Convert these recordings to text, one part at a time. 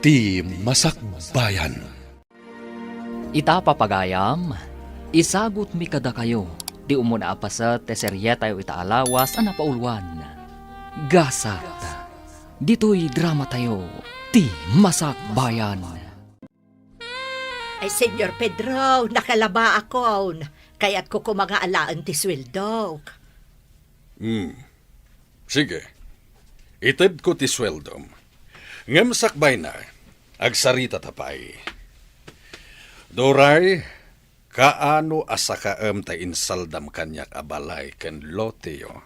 Ti Masakbayan. Ita papagayam, isagot mi kada kayo, di umuna apasat te seryeta yo itaalawas ang napaulwan. Gasat, dito'y drama tayo, Ti Masakbayan. Ay, Senyor Pedro, nakalaba ako. Kaya't ko mga alaan ti sweldo. Sige. Itid ko ti sweldom. Ngem sakbay na, agsarita tapay. Doray, kaano asakaam ta insaldam kanyak abalay ken loteyo?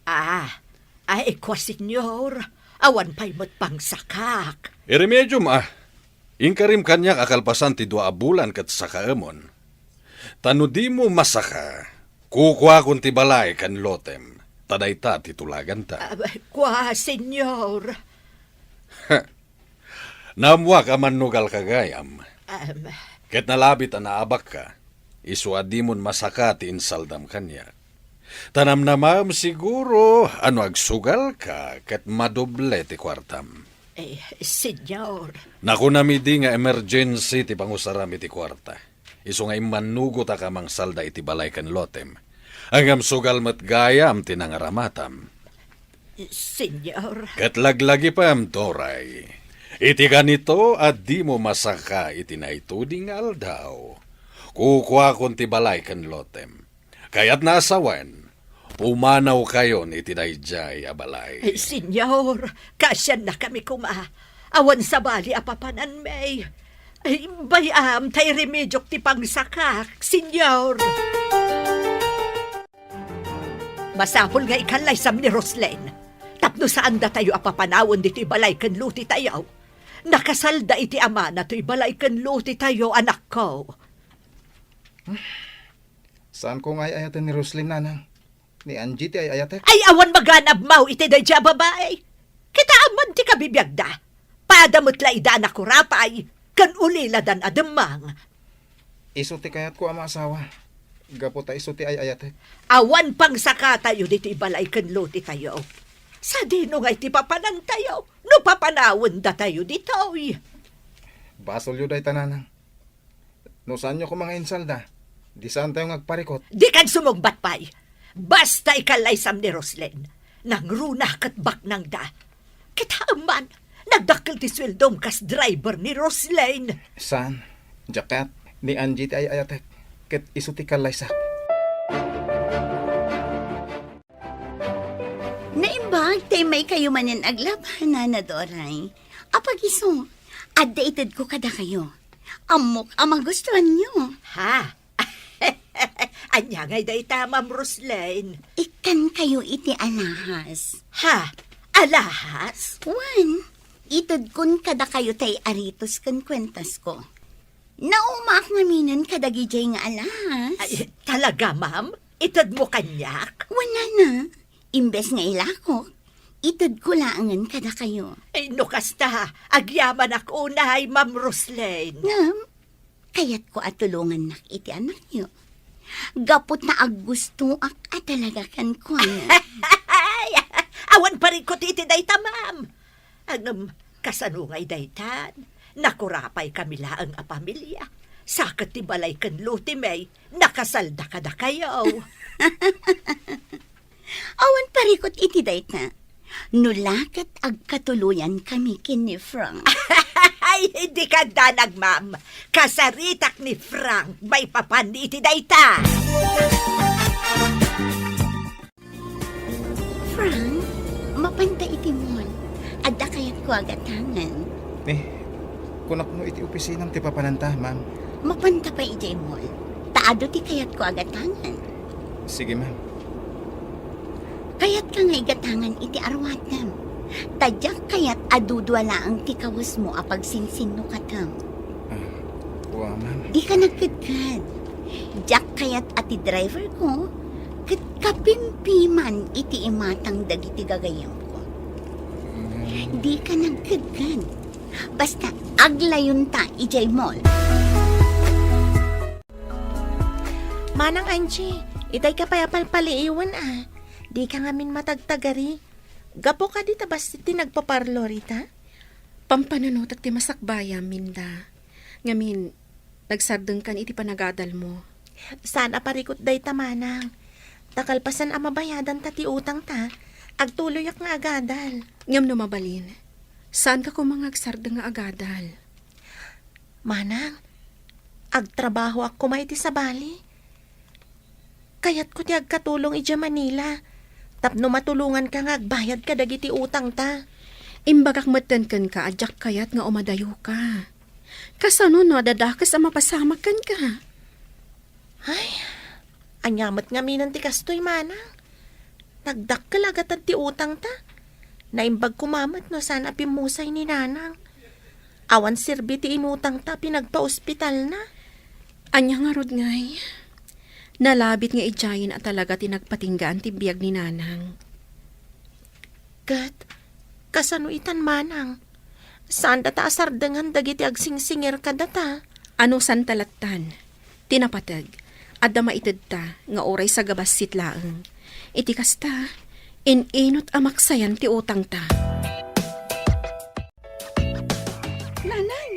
Ay, kwa senyor. Awan pa'y mo't pang sakak. Iremedium Inkarim kanyak akalpasan ti 2 bulan kat sakaamon. Tano di mo masaka, kukwa kun ti balay kan lotem. Taday ta titulagan ta. Kwa senyor. Namwa ka man nugal kagayam. Um, Ket nalabit na naabak ka, iswa di mon masaka ti insaldam kanyak. Tanam namam siguro, ano agsugal ka, ket madoble ti kwartam. Senyor. Naku namidi nga emergency ti pangusarami ti kwarta. Iso nga imanugo ta kamang salda iti balay kan lotem. Angam sugal mat gayam ti nangaramatam. Senyor. Ket laglagi pa am toray. Iti ganito at di mo masaka iti naituding aldaw. Kukwa kon ti balay kan lotem. Kaya't nasawan, pumanaw kayo ni tinayjay abalay. Senyor, kasyan na kami awan sa bali apapanan may. Bayam, tay remedyok ti pangsakak, senyor. Masapol nga ikalay sam ni Roslen. Tapno saan da tayo apapanawon dito balay kan luti tayo. Nakasalda iti ama na to'y balay kan luti tayo, anak ko. Saan ko nga ayatan ni Roslyn, nanang? Ni Angie ti ayatek? Ay, awan maganab mau iti dadya babae. Kita aman ti kabibiyagda. Padamot laida na kurapay, kan ulila dan ademang. Iso ti kayat ko ama asawa. Gapo ta iso ti ayatek. Awan pang saka tayo dito ibalay kan luti tayo. Sa dino nga iti papanan tayo, no papanawon da tayo dito. Basol yu day tananang. No saan nyo ko mga insalda? Di saan tayo ngagparikot? Di kan sumugbat pa'y. Basta ikalay sam ni Roslen. Nang runa kat bak nang da. Kita man, nagdakil ti sweldom kas driver ni Roslen. Saan? Jakat ni Angie ti ayatek. Ket iso ti kalaysak. Naimbag, tay may kayo manin aglaban na Doray. Apag iso, updated ko kada kayo. Amok ang magustuhan nyo. Ha? Anya ngay day tamam, Roslen. Ikan kayo iti alahas. Ha? Alahas? Wan, itod kun kada kayo tay aritos kan kwentas ko. Naumak naminan kadagijay nga alahas. Ay, talaga, ma'am? Itad mo kanyak? Wala na. Imbes nga ilakok, itod ko laangan kada kayo. Ay, no kasta, agyaman ako unahay, Ma'am Roslen. Ngam, kaya't ko atulungan nak iti anak nyo. Gapot na aggusto at talaga kan ko. Ay, awan pa rin ko titi dayta, ma'am. Ang kasanungay daytan, nakurapay kami laang a pamilya. Sakat ti balay kan luti may, nakasalda kada kayo. Awan parikot iti dayta. Nulakat agkatuluyan kami kin ni Frank. Ay, hindi ka danag, ma'am. Kasaritak ni Frank, may papan iti dayta. Frank, mapanta iti mon. Adda kayat ko agatangan. Kunak no iti opisinang ti papananta, ma'am. Mapanta pa iti mon. Taado ti kayat ko agatangan. Sige, ma'am. Kayat ka nga igatangan iti arwatam. Tadyak kayat adudwala ang tikawas mo apag sinsin no katam. Wa, ma'am. Di ka nagkadkad. Diyak kayat ati driver ko, kat kapimpiman iti imatang dagiti gagayam ko. Di ka nagkadkad. Basta aglayon ta ijay mall. Manang Angie, itay ka payapalpaliiwan Di ka ngamin matagtagari. Gapo ka di tabas ti nagpaparlo rita? Pampanunutak ti masakbaya, Minda. Ngamin, nagsardeng kan iti panagadal mo. Sana parikot day tamanang. Takalpasan ang mabayadan ta ti utang ta. Agtuloy ak nga agadal. Ngam no mabalin, saan ka kumangagsardeng nga agadal? Manang, agtrabaho ako may ti sa Bali. Kayat ko ti agkatulong ija Manila. Tapno matulungan ka nga agbayad ka dagiti utang ta. Imbagak matenken ka, adyak kayat nga umadayo ka. Kasano no, dadakas ang mapasamakan ka. Ay, anyamat nga minan ti kastoy manang. Nagdakkel agad ti utang ta. Naimbag kumamat no sana pimusay ni nanang. Awan sirbi ti inutang ta pinagpa-ospital na. Anya nga rod ngay. Nalabit nga ijayin at talaga tinagpatinggaan ti biyag ni nanang. Gat, kasano itan manang? Saan data asardengan dagiti agsingsingir ka data? Ano san talatan? Tinapatag. Adda maitid ta nga oray sa gabas sitlaeng. Iti kasta, inot amaksayan ti utang ta. Nanang,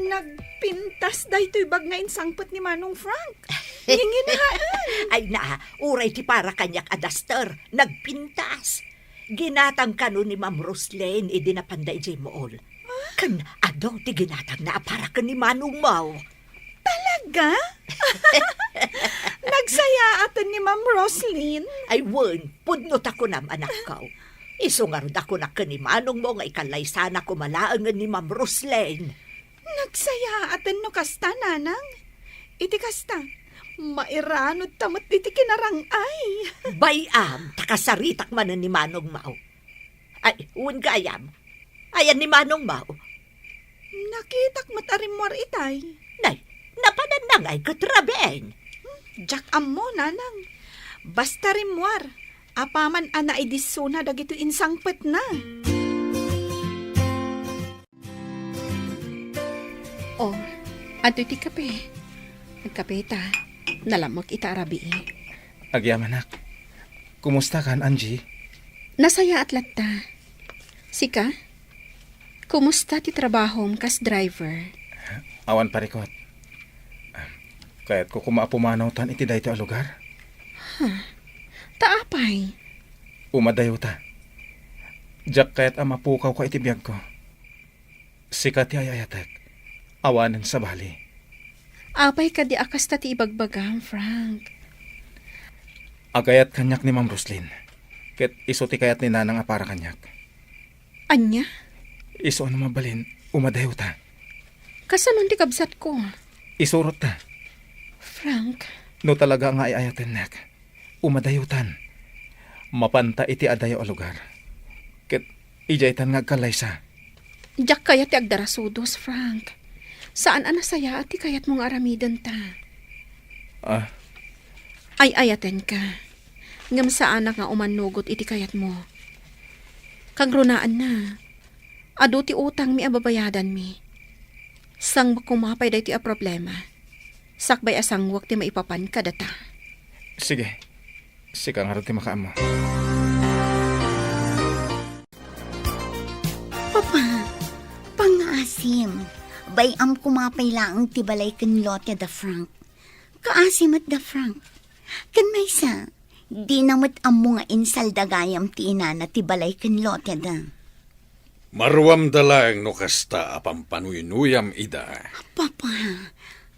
nagpintas daytoy bag nga insangpot ni Manong Frank. Nginginhaan. Ay na, uray ti para kanyak adaster, nagpintas. Ginatang kano ni Ma'am Roslyn, idinapanday jay mool. Kan, ado ti ginatang na para ka ni Manong Mau. Talaga? Nagsaya atin ni Ma'am Roslyn. Ay wen, pudnot ako nam anak ko. Isungarod ako na ka ni Manong mo nga ikalay sana kumalaangan ni Ma'am Roslyn. Nagsaya atin no kasta, nanang. Iti kasta, mairanod tamot iti kinarangay. Bayam, takasaritak man ni Manong Mau. Ay, uwan gayam. Ayan ni Manong Mau. Nakitak matarimwar itay. Nay, napananangay katrabeng. Jak ammo, nanang. Basta rimwar. Apaman ana idisuna dagito insangpet na. Oh, ato iti kape. Nagkape ta. Nalamok ita arabi. Agyam anak. Kumusta kan, Angie? Nasaya at latta. Sika? Kumusta ti trabahom kas driver? Awan parikot. Kaya't ko kumapumanaw tan iti dayto a lugar. Taapay. Umadayo ta. Jak kaya't amapukaw ka iti biyag ko. Sikat ti ayayatek. Awanan sa Bali. Apay ka di akas ta ti ibagbagam, Frank. Agayat kanyak ni Ma'am Roslyn. Ket iso ti kayat ni nanang a para kanyak. Anya? Iso ano mabalin, umadayo ta. Kasanon ti kabsat ko? Isurot ta. Frank, No talaga nga ayayaten nek. Umadayutan. Mapanta iti adayo a lugar. Ket ijaytan nga kalaysa. jak kayat ti agdarasudos, Frank. Saan anasaya at ti kayat mong aramidan ta? Ah, Ay ayaten ka. Ngam saan nga umanugot iti kayat mo. Kagrunaan na. Ado ti utang mi ababayadan mi. Sang kumapay day ti a problema. Sakbay asang wak ti maipapan ka data. sige. Sika nga rin ti makaamo. Papa, pangaasim. Bayam kumapay laang tibalay kan lote da Frank. Kaasim at da Frank. Kan may sa, di namot amo nga insal dagayam ti ina na tibalay kan lote da. Marwam dalang no kasta apampanuyunuyam ida. Papa,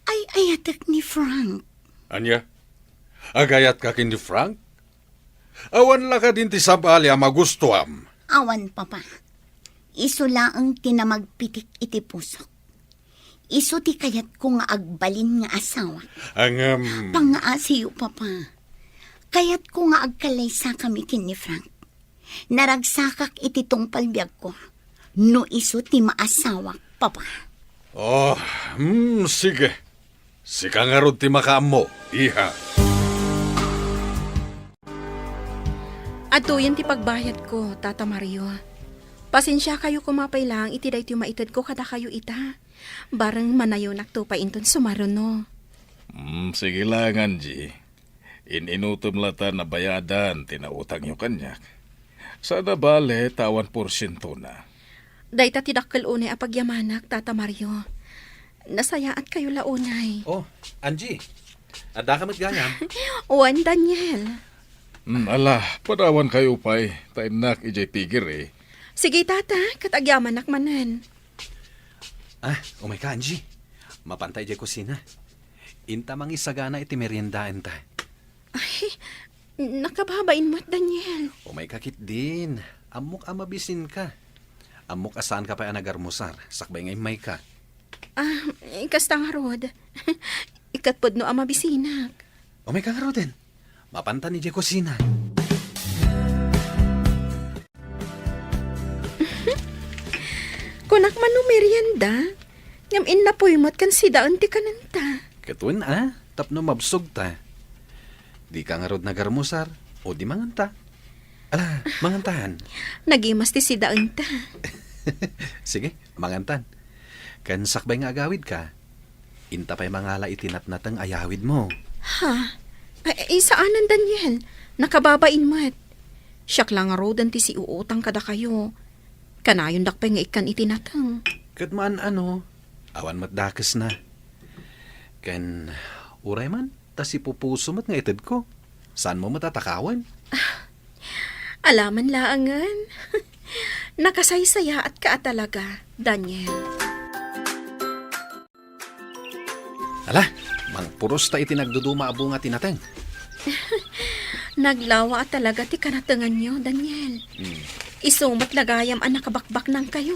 ay ayatak ni Frank. Anya? Agayat ka kin ni Frank? Awan la ka din ti sabali a magustuam. Awan, Papa. Iso laang tinamagpitik iti pusok. Iso ti kayat ko nga agbalin nga asawa. Ang Pangaasiyo, Papa. Kayat ko nga agkalaysa kami kin ni Frank. Naragsakak iti tungpal biyag ko. No iso ti maasawak, Papa. Oh, sige. Sika nga ron ti makaamo, iha. Ato yan ti pagbayad ko, Tata Mario. Pasensya kayo kumapay lang, iti day ti maitad ko kada kayo ita. Barang manayo nakto pa inton sumaron no. Sige lang, Angie. Ininutom lata na bayadan, tinautang yung kanyak. Sana bale, tawan porsyento na. Dayta tidakkel unay apagyamanak, Tata Mario. Nasayaat kayo launay. Oh, Angie. Ada ka gayam. Uwan, Daniel. Ala, padawan kayo pa'y. Tainak ijay tigir eh. Sige, Tata, katagyamanak manan. Umay ka, Angie. Mapantay jay kusina. Inta mang isagana iti meriendaan ta. Ay, nakababain mo't, Daniel. Umay kakit din. Amok amabisin ka. Amok asaan ka pa anagarmusar. Sakbay ngay may ka. Kasta nga, Rod. Ikatpod no amabisinak. Umay ka nga din. Mapanta ni jay kusina. Kunak man no merienda. Ngam na po'y mo't kan sidaan ti kananta. Katun tapno mabsog ta. Di ka nga rod nagarmusar. O di manganta. Ala, mangantahan. Nagimas ti sidaan ta. Sige, mangantan. Kan sakbay nga agawid ka. Inta pa'y mangala itinatnatang ayawid mo. Ha? Ay, saanan, Daniel? Nakababain mo't. Siyak lang nga rodan ti si uutang kada kayo. Kanayon dakpay nga ikan itinatang. Katmaan awan matdakas na. Ken, uray man, tas ipupuso mat nga itid ko. Saan mo matatakawan? Alaman laangan. Nakasaysaya at ka talaga, Daniel. Ala, mang puros ta itinagduduma abo nga tinateng. Naglawa at talaga ti kanatangan nyo, Daniel. Isumat lagayam ang nakabakbak ng kayo.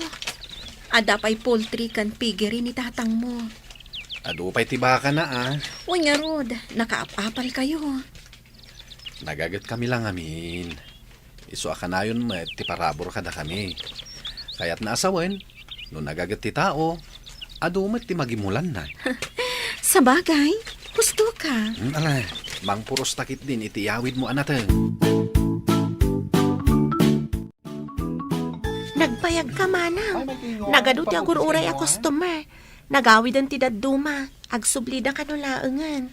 Ada pa'y poultry kan pigiri ni tatang mo. Ado pa'y tibaka na Uy nga, Rod, nakaapapal kayo. Nagagat kami lang amin. Iso akanayon met, ti parabor kada kami. Kaya't naasawen, no nagagat ti tao, ado met ti magimulan na. Sa bagay, gusto ka. Ala, mang puros takit din iti yawid mo anateng. Nagpayag ka, Manang. Nagaduti agururay a customer. Nagawid ang tidaduma. Agsublida ka no laengan.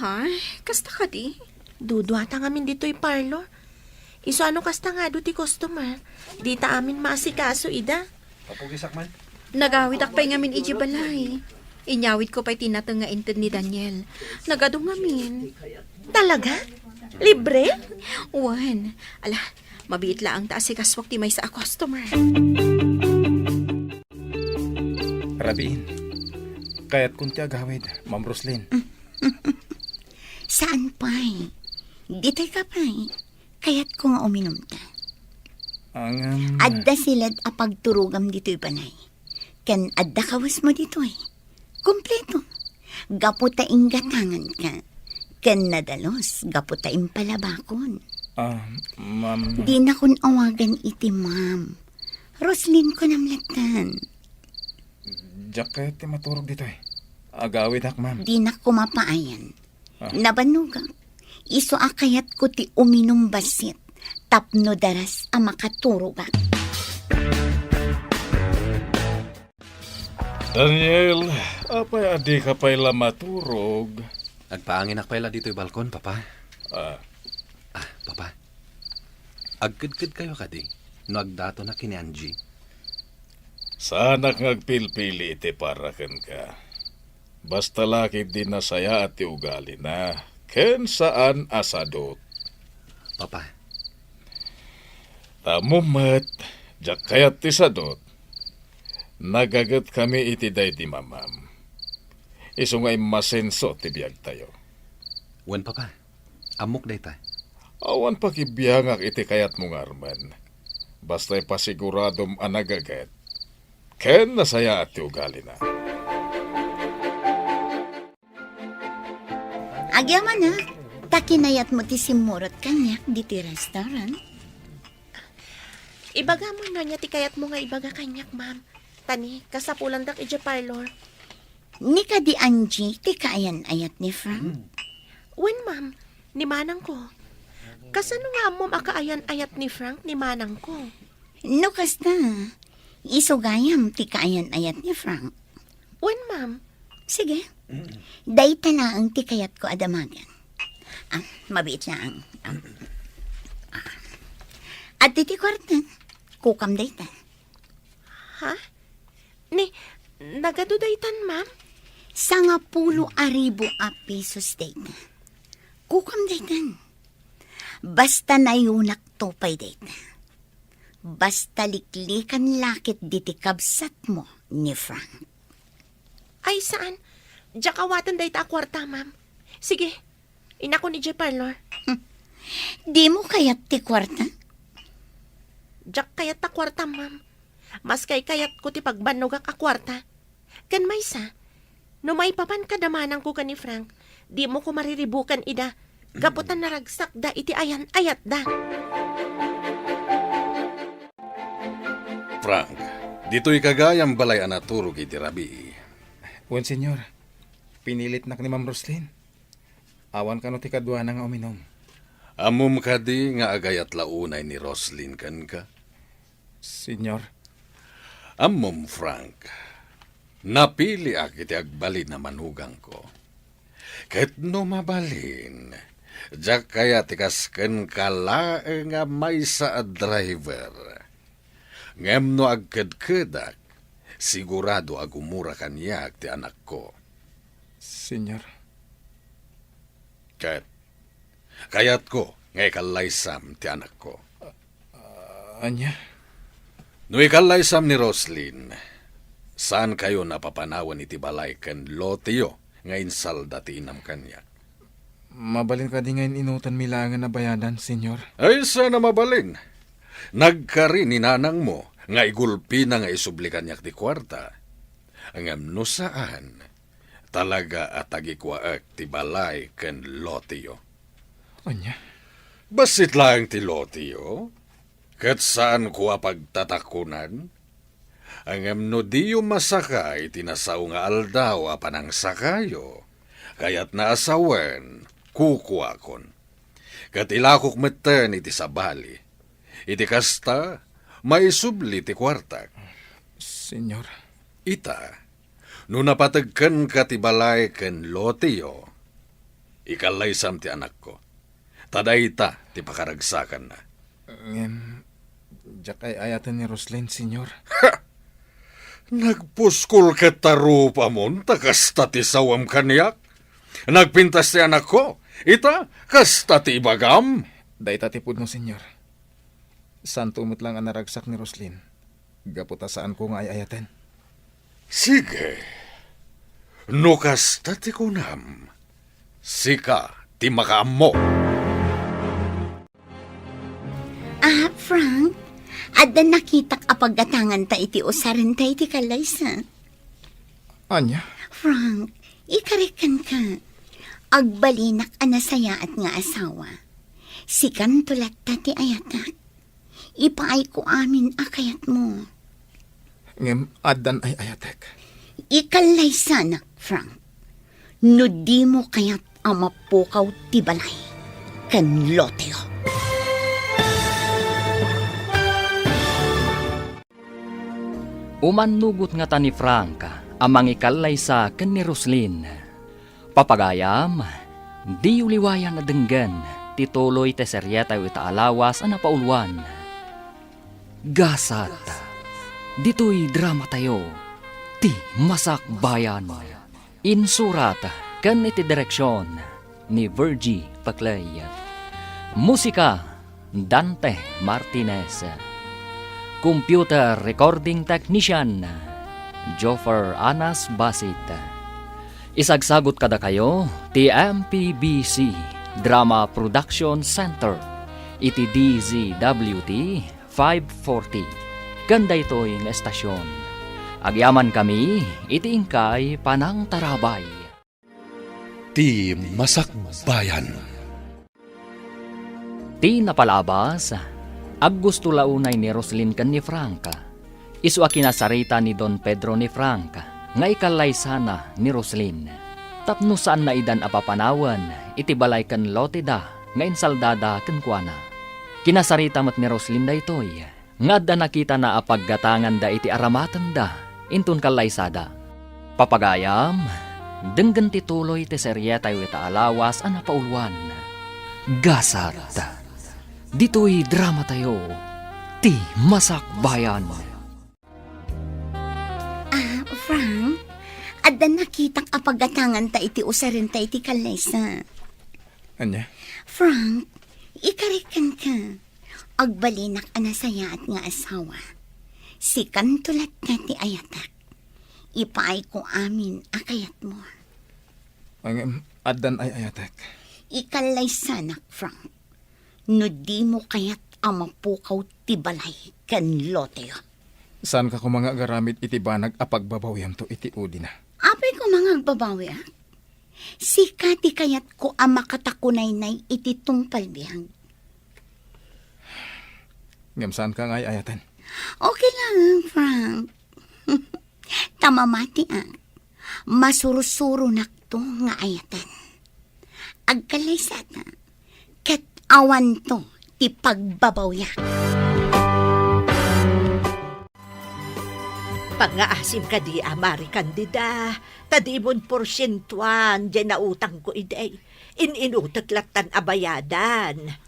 Ay, kasta ka di? Duduata ngamin dito'y parlor. Iso ano kasta nga do ti customer. Di ta amin maasikaso, ida. Papugisak man. Nagawid akpay ngamin ijibalay. Inyawid ko pa'y tinatang nga inted ni Daniel. Nagadong ngamin. Talaga? Libre? Uwan. Ala, mabiit lang ang taasikaswak ti may sa customer. Rabiin. Kaya't kunti agawid, Ma'am Roslyn. Saan pa'y? Dito'y ka pa'y. Kaya't ko nga uminom ta. Ang... Adda silad apagturugam dito'y panay. Kan adda kawas mo dito'y. Kompleto. Gaputaing gatangan ka. Kan nadalos, gaputaing palabakon. Ma'am... Di na kun awagan iti, Ma'am. Roslyn ko namlatan. Diyak kaya't ti maturog dito eh. Agawid hak, ma'am. Di na kumapaayan. Nabanugak. Iso akayat ko ti uminom basit. Tapno daras ang makaturugak. Daniel, apay adi ka pa'y maturog. Agpaangin akpay la dito'y balkon, papa. Papa. Agkid-kid kayo kadi. No agdato na kini Angie. Sana ngagpilpili iti parakan ka. Basta laki din na saya at ugali na. Ken saan asadot. Papa. Tamumat, jak kayat ti sadot. Nagagat kami iti day di mamam. Iso nga'y masenso ti biyag tayo. Wen, papa. Amok day ta. Awan pakibiyangak iti kayat mong arman. Basta'y pasiguradom anagagat. Ken nasaya at ugali na. Agyaman na. Takinayat mo ti simurot kanyak di ti restaurant. Ibaga mo na niya ti kayat mo nga ibaga kanyak, ma'am. Tani, kasapulan dak iti parlor. Ni ka di Angie, ti kaayan ayat ni Frank. Wen, ma'am, ni manang ko. Kasano nga mo makaayan-ayat ni Frank ni manang ko? No kasta, isugayam ti kaayan ayat ni Frank. Wen, ma'am. Sige, dayta na ang ti kayat ko adamagan. Mabiit na ang... At ti kwarta, kukam dayta. Ha? Ni, nagadudaytan, ma'am? Sa nga 10,000 a pesos dayta. Kukam daytan. Basta nayunak topay dayta. Basta liklikan lakit diti kabsat mo ni Frank. Ay, saan? Diyak awatan dayta a kwarta, ma'am. Sige, inako ni J. Parlor. Di mo kayat ti kwarta? Diyak kayat ta kwarta, ma'am. Mas kayat ko ti pagbanog a kwarta. Kan may sa, no may papan kadamanang ko ka ni Frank, di mo ko mariribukan ida. Gaputan na ragsak da iti ayan ayat da. Frank, dito'y kagayang balay anaturog iti rabi. Wen, senyor. Pinilit nak ni Ma'am Roslyn. Awan ka no ti kadwa na nga uminom. Amom ka di nga agayat launay ni Roslyn kan ka. Senyor. Amom, Frank. Napili ak iti agbalin na manugang ko. Kahit no mabalin, diyak kaya tikasken kalae nga may sa driver. Ngem no agkedkedak, sigurado agumura kaniya ti anak ko. Senyor. Kayat ko, ngay kalaysam ti anak ko. Anya? No ikalaysam ni Roslyn, saan kayo napapanawan iti balay ken lotiyo ngayon salda ti inam kanya? Mabalin ka di ngayon inutan milangan na bayadan, senyor. Ay, sana mabalin. Nagkari ni nanang mo, nga igulpi na nga isublikan niyak di kwarta. Ang no saan, talaga at agikwaak ti balay ken lotiyo. Anya? Basit lang ti lotiyo? Kat saan ko pagtatakunan? Ang no diyo masakay, tinasaw nga aldaw apanang sakayo. Kaya't naasawen, kukuakon. Kat ilakok meten iti sabali. Iti kasta, may subli ti kwartak. Senyor. Ita, no napatagkan ka ti balay ken lotiyo, ikalaysam ti anak ko. Taday ita ti pakaragsakan na. Diyak ay ayatan ni Roslyn, senyor. Nagpuskol ka tarupa mon, takasta ti sawam kaniyak. Nagpintas ti anak ko, ita, kasta ti ibagam. Dayta tipod mo, senyor. Saan tumot lang ang naragsak ni Roslyn? Gaputa saan ko nga ay ayatan? Sige. No kasta ti kunam, sika ti makaam mo. Frank, ada nakitak apagatangan ta iti usaran ta iti kalaysa. Anya? Frank, ikarikan ka. Agbalinak anasaya at nga asawa. Sikan tulat ta ti ayatak. Ipaay ko amin akayat mo. Ngem adan ay ayatek. Ikalaysa nak, Frank. No di mo kayat amapukaw ti balay. Kan loteo. Umanugot nga ta ni Frank, amang ikalaysa ken ni Roslyn. Papagayam, di uliwayan na denggan, tituloy te seryeta ita alawas ang napaulwan. Gasat, dito'y drama tayo, ti masak bayan. Insurat, ken iti direksyon, ni Virgie Paclay. Musika, Dante Martinez. Computer Recording Technician, Joffer Anas Basit. Isagsagot kada kayo, TMPBC Drama Production Center, iti DZWT 540. Ganda ito'y nga estasyon. Agyaman kami, iti ingkay Panang Tarabay. Ti Masakbayan. Ti napalabas, aggusto launay ni Roslyn ken ni Frank. Isu a kinasarita ni Don Pedro ni Frank, nga ikalaysa na ni Roslyn. Tapno saan na idan apapanawan, iti balay ken lotida, nga insaldada ken kuana. Kinasarita mat ni Roslyn da itoy, nga da nakita na apaggatangan da iti aramatan da, intun kalaysada. Papagayam, denggan tituloy ti seryeta yu ita alawas ang napaulwan. Gasat, dito'y drama tayo, ti Masakbayan. Frank, adda nakitang apagatangan ta iti usarin ta iti kalaysa. Anya? Frank, ikarikan ka. Agbalinak anasaya at nga asawa. Si kantulat ka ti ayatak. Ipaay ko amin akayat mo. Ang addan ay ayatek. Ikalaysa nak, Frank. No di mo kayat amapukaw ti balay kan loteo. Saan ka ko mga garamit iti banag apagbabawyam to iti udi na? Apay ko mga agbabawi ah. Si Kati kayat ko ang makatakunay-nay iti tungpal bihang. Ngam saan ka nga ay ayatan? Okay lang, Frank. Tamamati ang masurusuro nakto nga ayatan. Agkalaysata, ket awan to ti pagbabawya. Pangaasim ka di amari kandida, tadimon porsyentuan, dyan na utang ko iday. Inutak latan abayadan.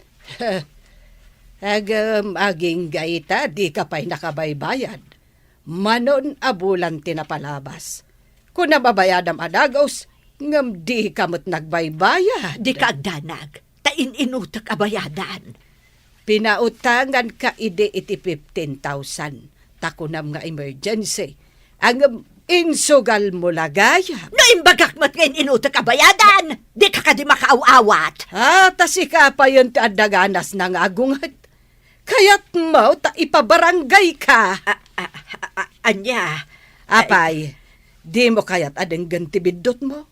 Aging gaita, di ka pa'y nakabaybayad. Manon abulan tinapalabas. Kung nababayadam adagos, ngam di kamot nagbaybayad. Di ka agdanag, inutak abayadan. Pinautangan ka ide iti 15,000. Takunam nga emergency. Ang insugal mo lagaya. Naimbagak mat ngayon inutak abayadan. Di ka di makaaw-awat. Tasi ka pa yun ti adaganas ng agungat. Kaya't mo ta ipabarangay ka. Anya? Apay, di mo kaya't adeng gantibidot mo?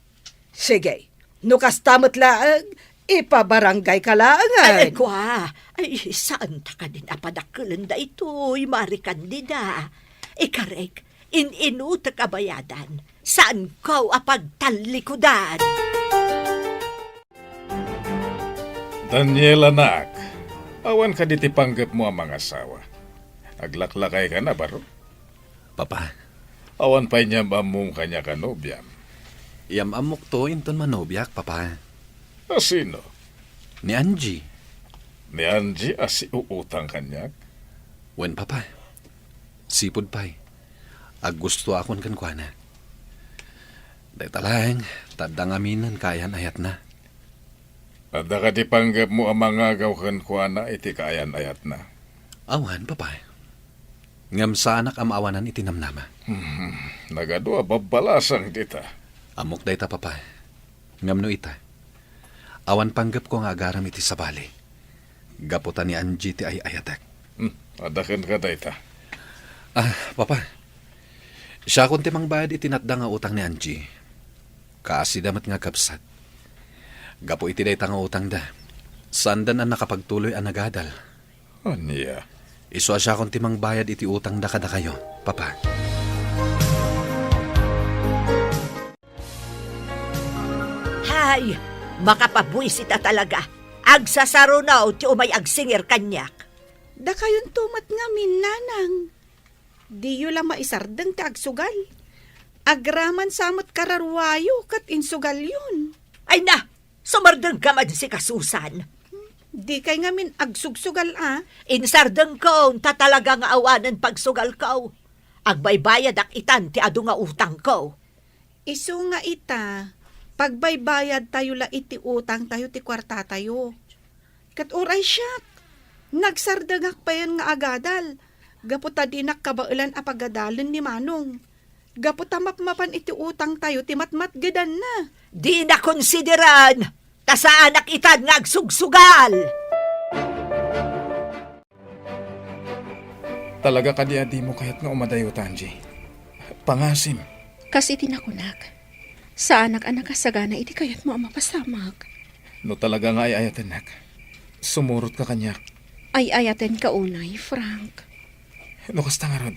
Sige, nukas tamot laang, ipabarangay ka laangan. Ay, kwa. Ay, saan ta ka din apadakulan da ito, mari kandida. Ikarek, inutak abayadan. Saan ko apagtalikudan? Daniel, anak, awan ka di tipanggap mo ang mga asawa. Aglaklakay ka na, baro? Papa, Awan pa niya mamong kanya kanobyam. iyam amok to inton manobyak, papa. Sino? Ni Angie. Ni Angie asi uutang kanya? Wen, papa. Sipod pa'y. Ag gusto akon kan kuana. Day talang, tadang aminan kayan ayat na. Ada ka dipanggap mo ang mga gawkan kuana iti kaayan ayat na. Awan, papa. Ngam sa anak amawanan itinamnama. Nagadua babalasang dita. Amok day ta, papa. Ngam no ita. Awan panggap ko nga agaram iti sabali. Gaputan ni Angie ti ay ayatek. Adakan ka dita. Papa. Siya kung timang bayad itinatda nga utang ni Angie. Kaasi damat nga kapsat. Gapo iti day ta nga utang da. Sandan ang nakapagtuloy ang nagadal. Anya? Iso siya kung timang bayad iti utang da kada kayo, papa. Hay, makapabuisita talaga. Agsasaro na o ti umay agsinger kanyak. Da kayon tumat nga minanang. Di yu lang maisardeng ti agsugal. Agraman samot kararwayo kat insugal yun. Ay na, sumardeng ka man si kasusan. Di kay ngamin agsugsugal Insardeng ko, tatalaga nga awanan pagsugal ko. Agbaybayad ak itan ti adu nga utang ko. Isu nga ita, pagbaybayad tayo la iti utang tayo ti kwarta tayo. Kat uray siyak, nagsardagak pa yan nga agadal. Gaputa dinak kabailan apagadalan ni Manong. Gaputa mapmapan iti utang tayo ti matmat gadan na. Di na konsideran. Tasa anak itan nga agsugsugal. Talaga ka di mo kaya't nga umadayo, Tanji. Pangasim. Kasi tinakunak. Sa anak-anak kasagana, iti kayat mo ang mapasamag. No talaga nga ay ayaten nak. Sumurot ka kanyak. Ay ayaten ka unay, Frank. No kasta nga rod.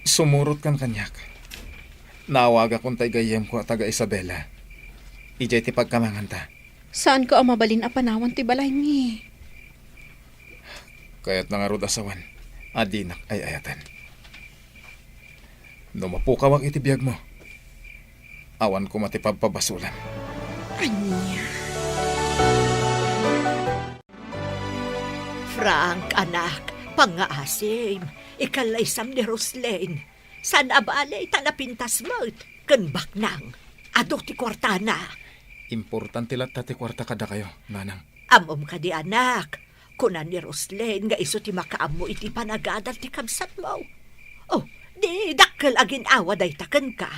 Sumurot kan kanyak. Naawaga kong gayem ko taga Isabela. Ijay ti pagkamangan ta. Saan ko ang mabalin a panawan ti balay ni? Kaya't nga rod asawan. Adinak ay ayatan. No mapukawak iti biyag mo. Awan ko matipagpabasulan. Anya? Frank, anak, pangaasim. Ikalaysam ni Roslyn. San abalay tanapintas mo, kan baknang, ado ti kwartana. Importante lang tati kwarta kada kayo, nanang. Amom ka di anak, kunan ni Roslen nga iso ti makaamo iti panagadal ti kabsat mo. Oh, di dakkel agin awa day taken ka.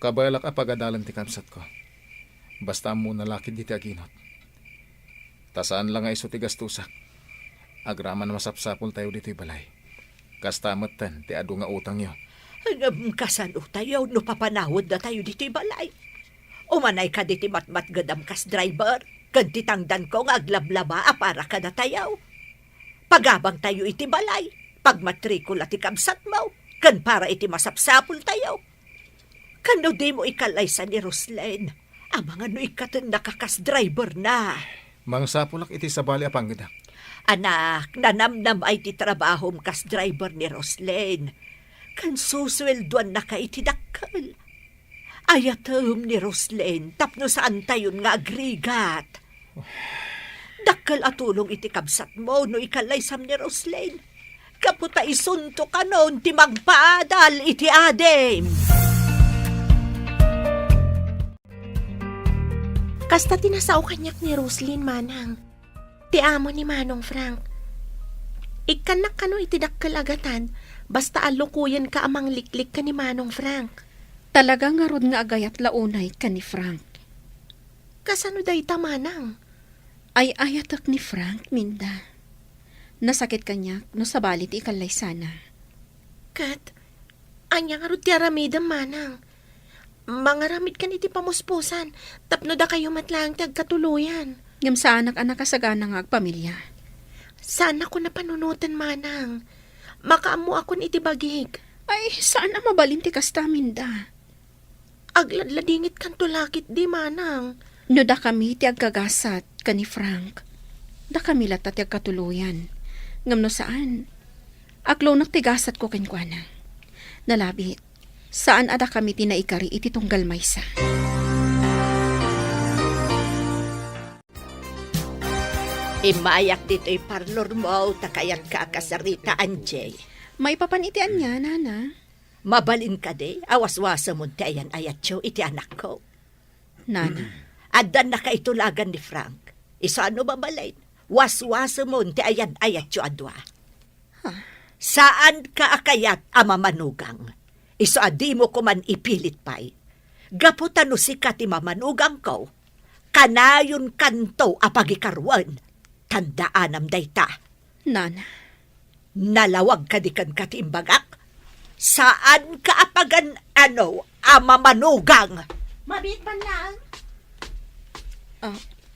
Kabalak apagadalan ti kamsat ko. Basta mo nalakid di ti aginot. Tasaan lang nga iso ti gastusak. Agraman masapsapol tayo dito balay. Kastamatan ti adu nga utang yo. Kasano tayo, no papanawod na tayo dito'y balay. Umanay ka diti matmat gadam kas driver, kanti tangdan ko nga aglablaba para ka na tayo. Pagabang tayo iti balay, pagmatrikula ti kamsat mo, kan para iti masapsapul tayo. Kano di mo ikalaysa ni Roslen, amang ano ikatan nakakas driver na. Mang sapulak iti sabali apanggadak. Anak, nanamnam ay ti trabahom kas driver ni Roslen. Kan suswelduan na ka iti dakkel. Ayatom ni Roslen, tapno saan tayon nga agrigat. Dakkel atulong iti kabsat mo no ikalaysam ni Roslen. Kaputa isunto ka noon ti magpaadal iti adem. Kasta tinasaw kanyak ni Roslyn, manang. Ti amo ni Manong Frank. Ikanak kano iti dakkel agatan, basta alukuyan ka amang liklik ka ni Manong Frank. Talaga nga rod nga agayat launay ka ni Frank. Kasano day tamanang? Ay ayatak ni Frank, Minda. Nasakit kanya no sabalit ikalay sana. Kat, anya nga rod ti aramidam, manang. Mangaramid ka ni ti pamuspusan, tapno da kayo matlang ti agkatuluyan. Ngam sa anak-anak kasagana nga agpamilya. Sana ko napanunutan, manang. Makaamu ako ni iti bagig. Ay, sana mabalin ti kasta, Minda. Agladladingit kan tulakit di, manang. No da kami ti agkagasat ka ni Frank. Da kami lata ti agkatuluyan. Ngam no saan? Aglo tigasat ko kenkwana. Nalabit, saan ada kami tinaikari iti tunggal maysa. Imayak dito'y parlor mo, takayan ka kasarita, Anjay. May papanitian niya, nana. Mabalin ka di, awaswasa mo ti ayan ayatyo iti anak ko. Nana. Adan na kaitulagan ni Frank. Isa ano babalin? Waswasa mo ti ayan ayatyo adwa. Saan ka akayat ama manugang? Iso adi mo ko man ipilit pa'y. Gaputan no si ka ti mamanugang ko. Kanayon kanto apagikarwan. Tandaan am dayta. Nana. Nalawag ka di kan katimbagak? Saan ka apagan ama manugang? Mabit man lang.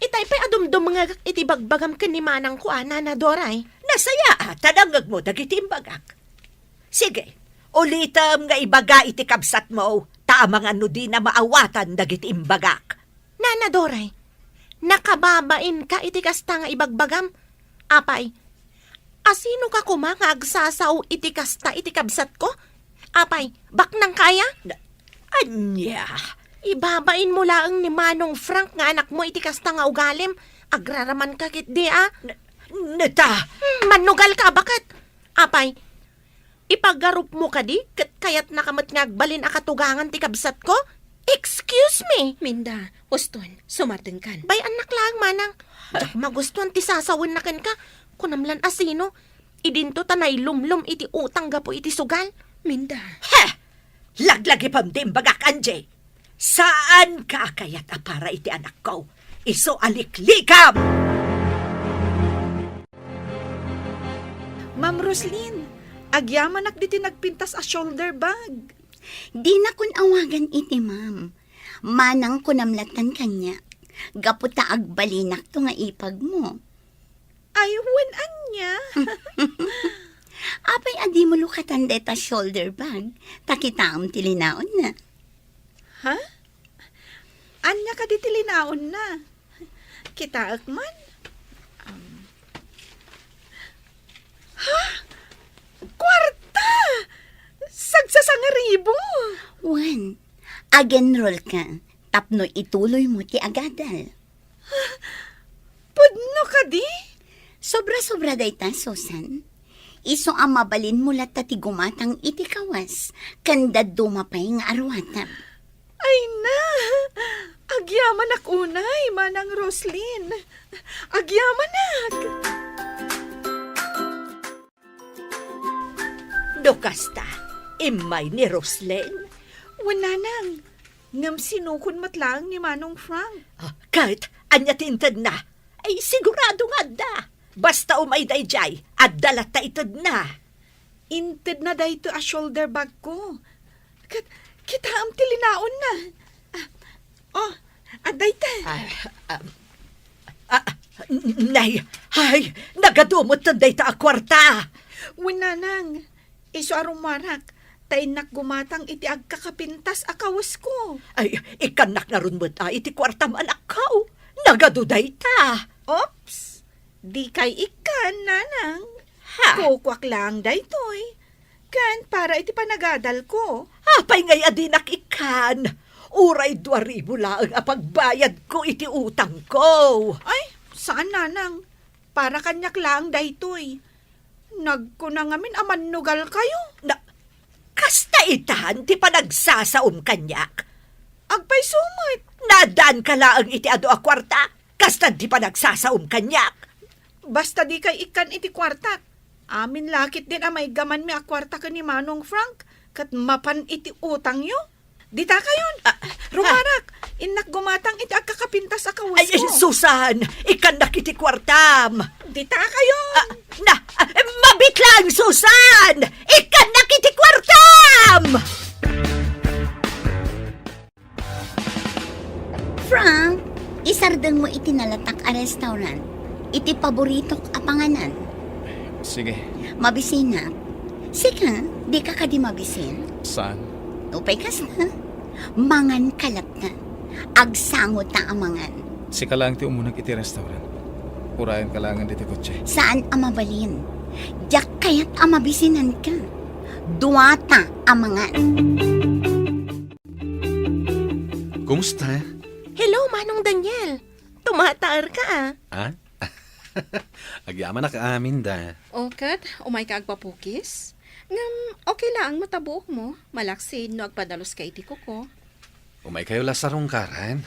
Itay pa'y adumdum mga iti bagbagam ka ni manang ko, Nana Doray. Nasaya tanangag mo dagiti imbagak. Sige, ulitam nga ibaga iti kabsat mo, tamang ano di na maawatan dagiti imbagak. Nana Doray, nakababain ka iti kasta nga ibagbagam? Apay, asino ka kumanga agsasaw iti kasta iti kabsat ko? Apay, baknang kaya? Anya, ibabain mo laang ni Manong Frank nga anak mo iti kasta nga ugalim. Agraraman ka kit di neta. Manugal ka, bakit? Apay, ipagarup mo ka di? Kaya't nakamat nga agbalin akatugangan ti kabsat ko? Excuse me? Minda, uston, sumarting kan. Bay anak lang, manang. Jak magustuhan ti sasawin na kan ka. Kunamlan asino. Idinto tanay lumlum iti utang gapo iti sugal. Minda. Heh! Laglagi pam di imbagak, Anjay. Saan ka kayat para iti anak ko? Iso aliklikam! Ma'am Roslyn, agyamanak diti nagpintas a shoulder bag. Di na kun awagan iti, ma'am. Manang kunamlatan kanya. Gaputa agbalinak to nga ipag mo. Ay, wen anya. Apay adi mo lukatan deta shoulder bag. Takitaam tilinaon na. Ha? Anya ka diti linaon na. Kitaak man. Ha? Kwarta! Sagsasangaribo! Juan, agenroll ka. Tapno ituloy mo ti agadal. Pudno ka di? Sobra-sobra dayta, Susan. Iso ang mabalin mula tati gumatang iti kawas, kanda dumapay nga arwatam. Ay na! Agyaman ak unay, Manang Roslyn. Agyaman ak! Dokasta, imay ni Roslyn. Wala nang. Ngam sinukon matlang ni Manong Frank. Kahit anya tintad na, ay sigurado nga da. Basta umay dayjay, at dalat ta itad na. Inted na dahito a shoulder bag ko. Kita am tilinaon na. Aday ta. Nay, ay, nagadumot na day ta a kwarta. Wala nang. Iso arumarak. Tainak gumatang iti agkakapintas akawas ko. Ay, ikanak na ron mo ta, iti kwarta manakaw. Nagaduday ta. Oops! Di kay ikan, nanang. Ha? Kukwak lang daytoy. Kan, para iti panagadal ko. Apay ngay adinak ikan. Uray 2,000 laang apagbayad ko iti utang ko. Ay, saan nanang? Para kanyak lang daytoy. Nagkunangamin amanugal kayo. Kasta itan, ti panagsasaum kanyak. Agpay sumit. Nadan ka laang iti ado a kwarta. Kasta ti panagsasaum kanyak. Basta di kay ikan iti kwartak. Amin lakit din amay gaman mi a kwarta ka ni Manong Frank. Kat mapan iti utang yo. Dita kayon. Rumarak. Inak gumatang iti agkakapintas a kawas Ay, ko. Susan, ikan nakiti kwartam. Dita kayon. Mabit lang, Susan! Ikan nakiti kwartam! Frank, isardeng mo iti nalatak a restaurant. Iti paboritok a panganan. Sige, Mabisinak. Sika, di ka kadi mabisin. saan? Upay kas na. Mangan kalat na. Agsangot ta amangan. Sika lang ti umunag iti restaurant. Urayan ka lang diti kotse. Saan amabalin? Diyak kaya't amabisinan ka. Duwata amangan. Kumusta? Hello, Manong Daniel. Tumataar ka Ha? Agyaman na kaamin da. Kat, umay ka agpapukis? Ngam, okay lang matabuok mo. Malaksid no agpadalos ka iti ko. Umay kayo lasarong karan.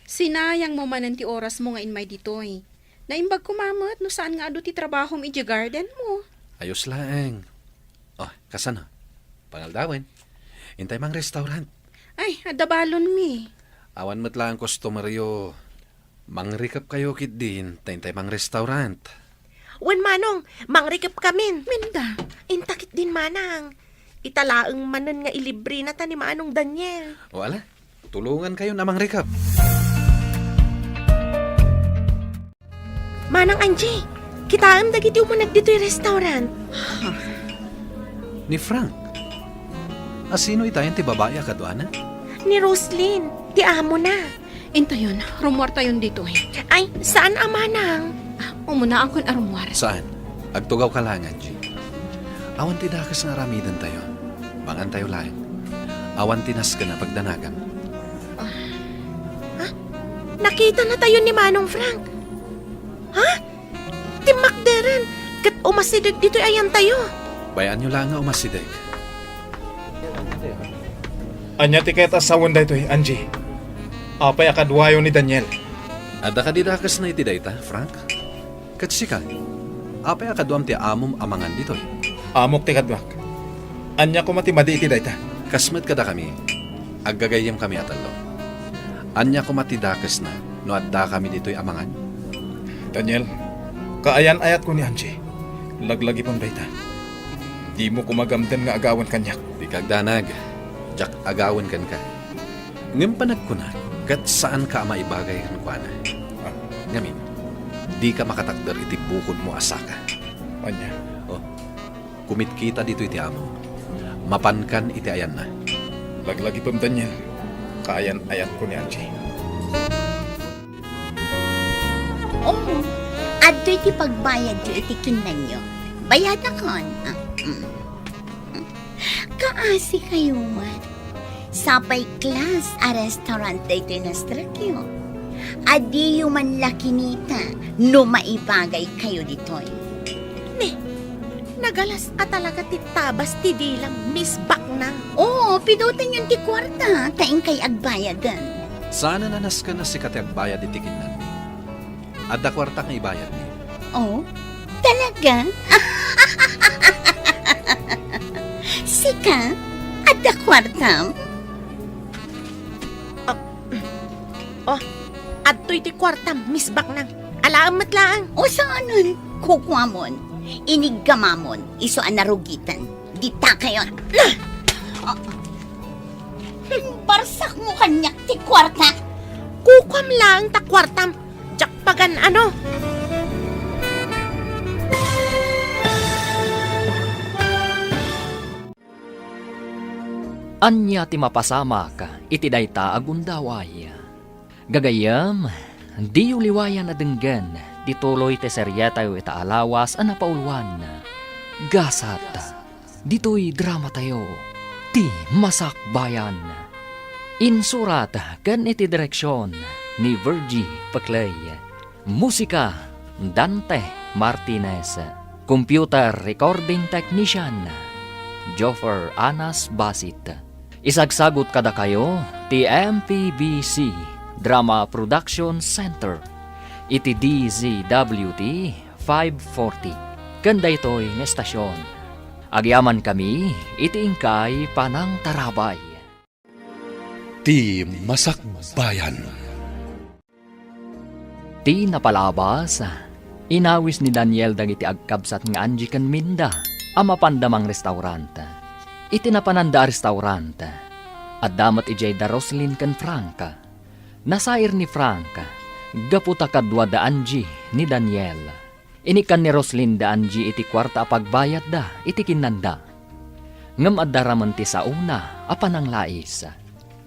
Sinayang mo man ti oras mo nga inmay ditoy. Naimbag kumamat no saan nga ado ti trabaho mi iti garden mo. Ayos laeng. Oh, kasano? Pangaldawin. Intay mang restaurant. Ay, adabalon mi. Awan mo't lang customeryo. Mangrikap kayo kit din. Tayntay mang restaurant. Wan Manong, mangrikip kamin. Minda. Intakit din Manang. Italaang manan nga ilibre na ta ni Manong Daniel. O ala, tulungan kayo na mangrikap. Manang Angie, kita ang dagiti umunag dito yung restaurant. Ni Frank. Asino itayan ti babae akadwana? Ni Roslyn, ti amo na. Intayon, rumwar tayon dito eh. Ay, saan ang Manang? Umuna akong arumwar. Saan? Agtugaw ka lang, Angie. Awan ti dakas nga ramidan tayo. Mangan tayo lang. Awan tinas ka na pagdanagan. Nakita na tayo ni Manong Frank. Ha? Timakderan. Kat umasidag dito ayan tayo. Bayaan nyo lang nga umasideg. Anya ti kayat asawan daytoy, Angie. Apay akadwayo ni Daniel. Ada ka di dakas na iti dayta, Frank? Katsika, apay akaduam ti amom amangan dito. Amok ti kadwak. Anya ko matimadi iti dayta. Kasmet kada kami, aggagayam kami atalo. Anya ko matidakas na, no adda kami dito'y amangan. Daniel, kaayan ayat ko ni Angie. Laglagi pong dayta. Di mo kumagamden nga agawan kanyak. Di kagdanag, jak agawan kan ka. Ngem panagkunat, kat saan ka maibagay kan kuana. Ngamin, di ka makatakder iti bukod mo asaka. Anya, Oh, kumit kita dito iti amo. Mapankan iti ayan na. laglagi pong Daniel. Kaayan ayat ko ni Angie. Oh, adto iti pagbayad yo iti kinan nyo. Bayad akon. Kaasi kayo man. Sapay class a restaurant dito inastrakyo. Adi yung man lakinita no maibagay kayo ditoy. Nagalas ka talaga ti tabas ti dilang Miss Baknang. Oo, pidutin yung ti kwarta, taing kay agbayadan. Sana nanas ka na si katiagbayad itikin namin. Adda kwarta nga ibayad ni. Oh, talaga? Sika, ada kwarta? Adto'y ti kwartam, Miss Baknang. Alaamat lang. O saanon? Kukwamon, iniggamamon, iso anarugitan. Dita kayo. Barsak mo kanyak ti kwarta. Kukwam lang ta kwartam. Jakpagan ano? Anya ti mapasamak iti dayta agundaway. Gagayam, di uliwayan na denggan, di tuloy te serya tayo itaalawas a napaulwan. Gasat, dito'y drama tayo, ti masakbayan. Insurat kan iti direksyon ni Virgie Paclay. Musika, Dante Martinez. Computer Recording Technician, Joffer Anas Basit. Isagsagot kada kayo, ti MPBC Drama Production Center, iti DZWT 540. Kanda ito'y nestasyon. Agyaman kami, iti ingkay panang tarabay. Ti Masakbayan. Ti napalabas, inawis ni Daniel dagiti agkabsat nga Angie kan Minda, amapandamang restaurant. Iti napananda restaurant, at damat ijay da Roslyn kan Franca. Nasair ni Franca, gaputa kadwa da Angie ni Daniel. Inikan ni Roslyn da Angie iti kwarta pagbayad da, iti kinanda. Ngam addaraman ti sa una, apanang lais.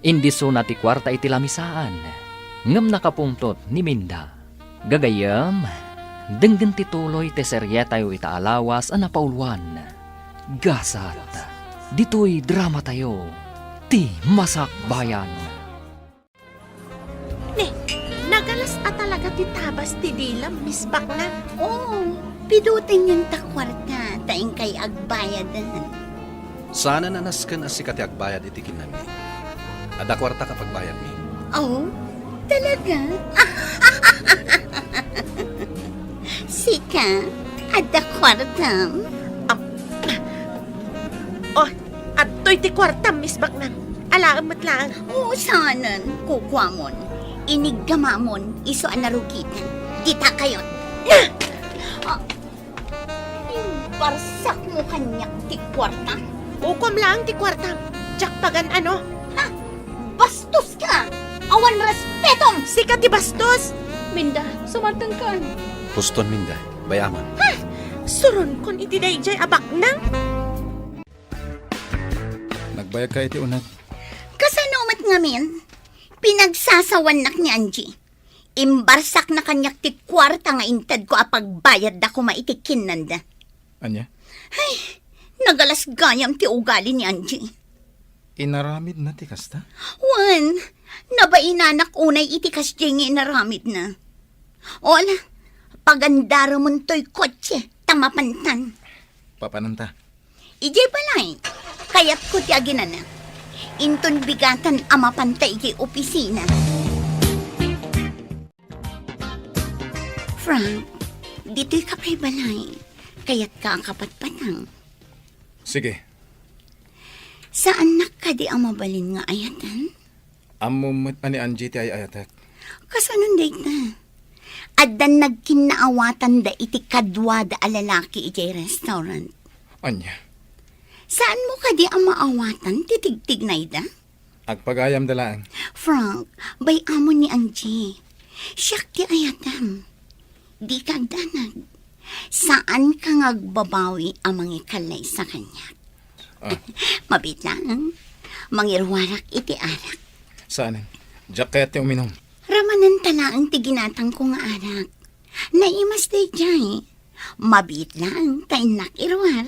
Indiso na ti kwarta iti lamisaan. Ngam nakapungtot ni Minda. Gagayam, denggan ti tuloy ti serye tayo itaalawas a napaulwan. Gasat, dito'y drama tayo, ti masakbayan. Nagalas a talaga ti tabas ti dilang Miss Baknang. Oo, pidutin yung takwarta, taing kay agbayadan. Sana nanas ka na si katiagbayad itikin namin. Adda kwarta kapag bayad ni. Oh, talaga? Sika, ada kwarta? Adto'y ti kwartam, Miss Baknang. Alaamat lang. Oo, saanan, kukwamon, iniggamamon, iso anarugitan. Dita kayo. Yung barsak mo kanyak ti kwarta? Kukwam lang ti kwartam. Jakpagan ano? Bastos ka! Awan respetom! Sika ti bastos. Minda, sumantang ka. Huston Minda, bayaman. Suron kon iti dayjay abaknang. Nagbayag ka iti unat. Kasanumat ngamin, pinagsasawan nak ni Angie. Imbarsak na kanyak ti kwarta nga intad ko apagbayad da ko maitikin nanda. Anya? Nagalas gayam ti ugali ni Angie. Inaramid na ti kasta? Wan, nabainanak unay iti kasjengi inaramid na. Ola, pagandara mo to'y kotse, tamapantan. Papananta. Ijay balay, kayat ko ti aginan na. Inton bigatan amapantay ijay opisina. Frank, dito'y kapay balay, kayat ka ang kapatpatang. Sige, Saan nakadi ang mabalin nga ayatan? amumot pa ni Angie ti ay ayatak. Kasanon date na. Adan nagkinaawatan da iti kadwa da alalaki ijay restaurant. Anya? Saan mo kadi ang maawatan titigtig na ida? Agpagayam dalaan. Frank, bay amo ni Angie. Siyak ti ayatam. Di kagdanag. Saan ka ngagbabawi ang mangikalay sa kanya? Mabit lang. Mangirwarak iti arak. Saan? Diyak kaya ti uminom. Ramanan talaang tiginatang ko nga anak. Naimas day jay. Mabit lang kay nakirwar.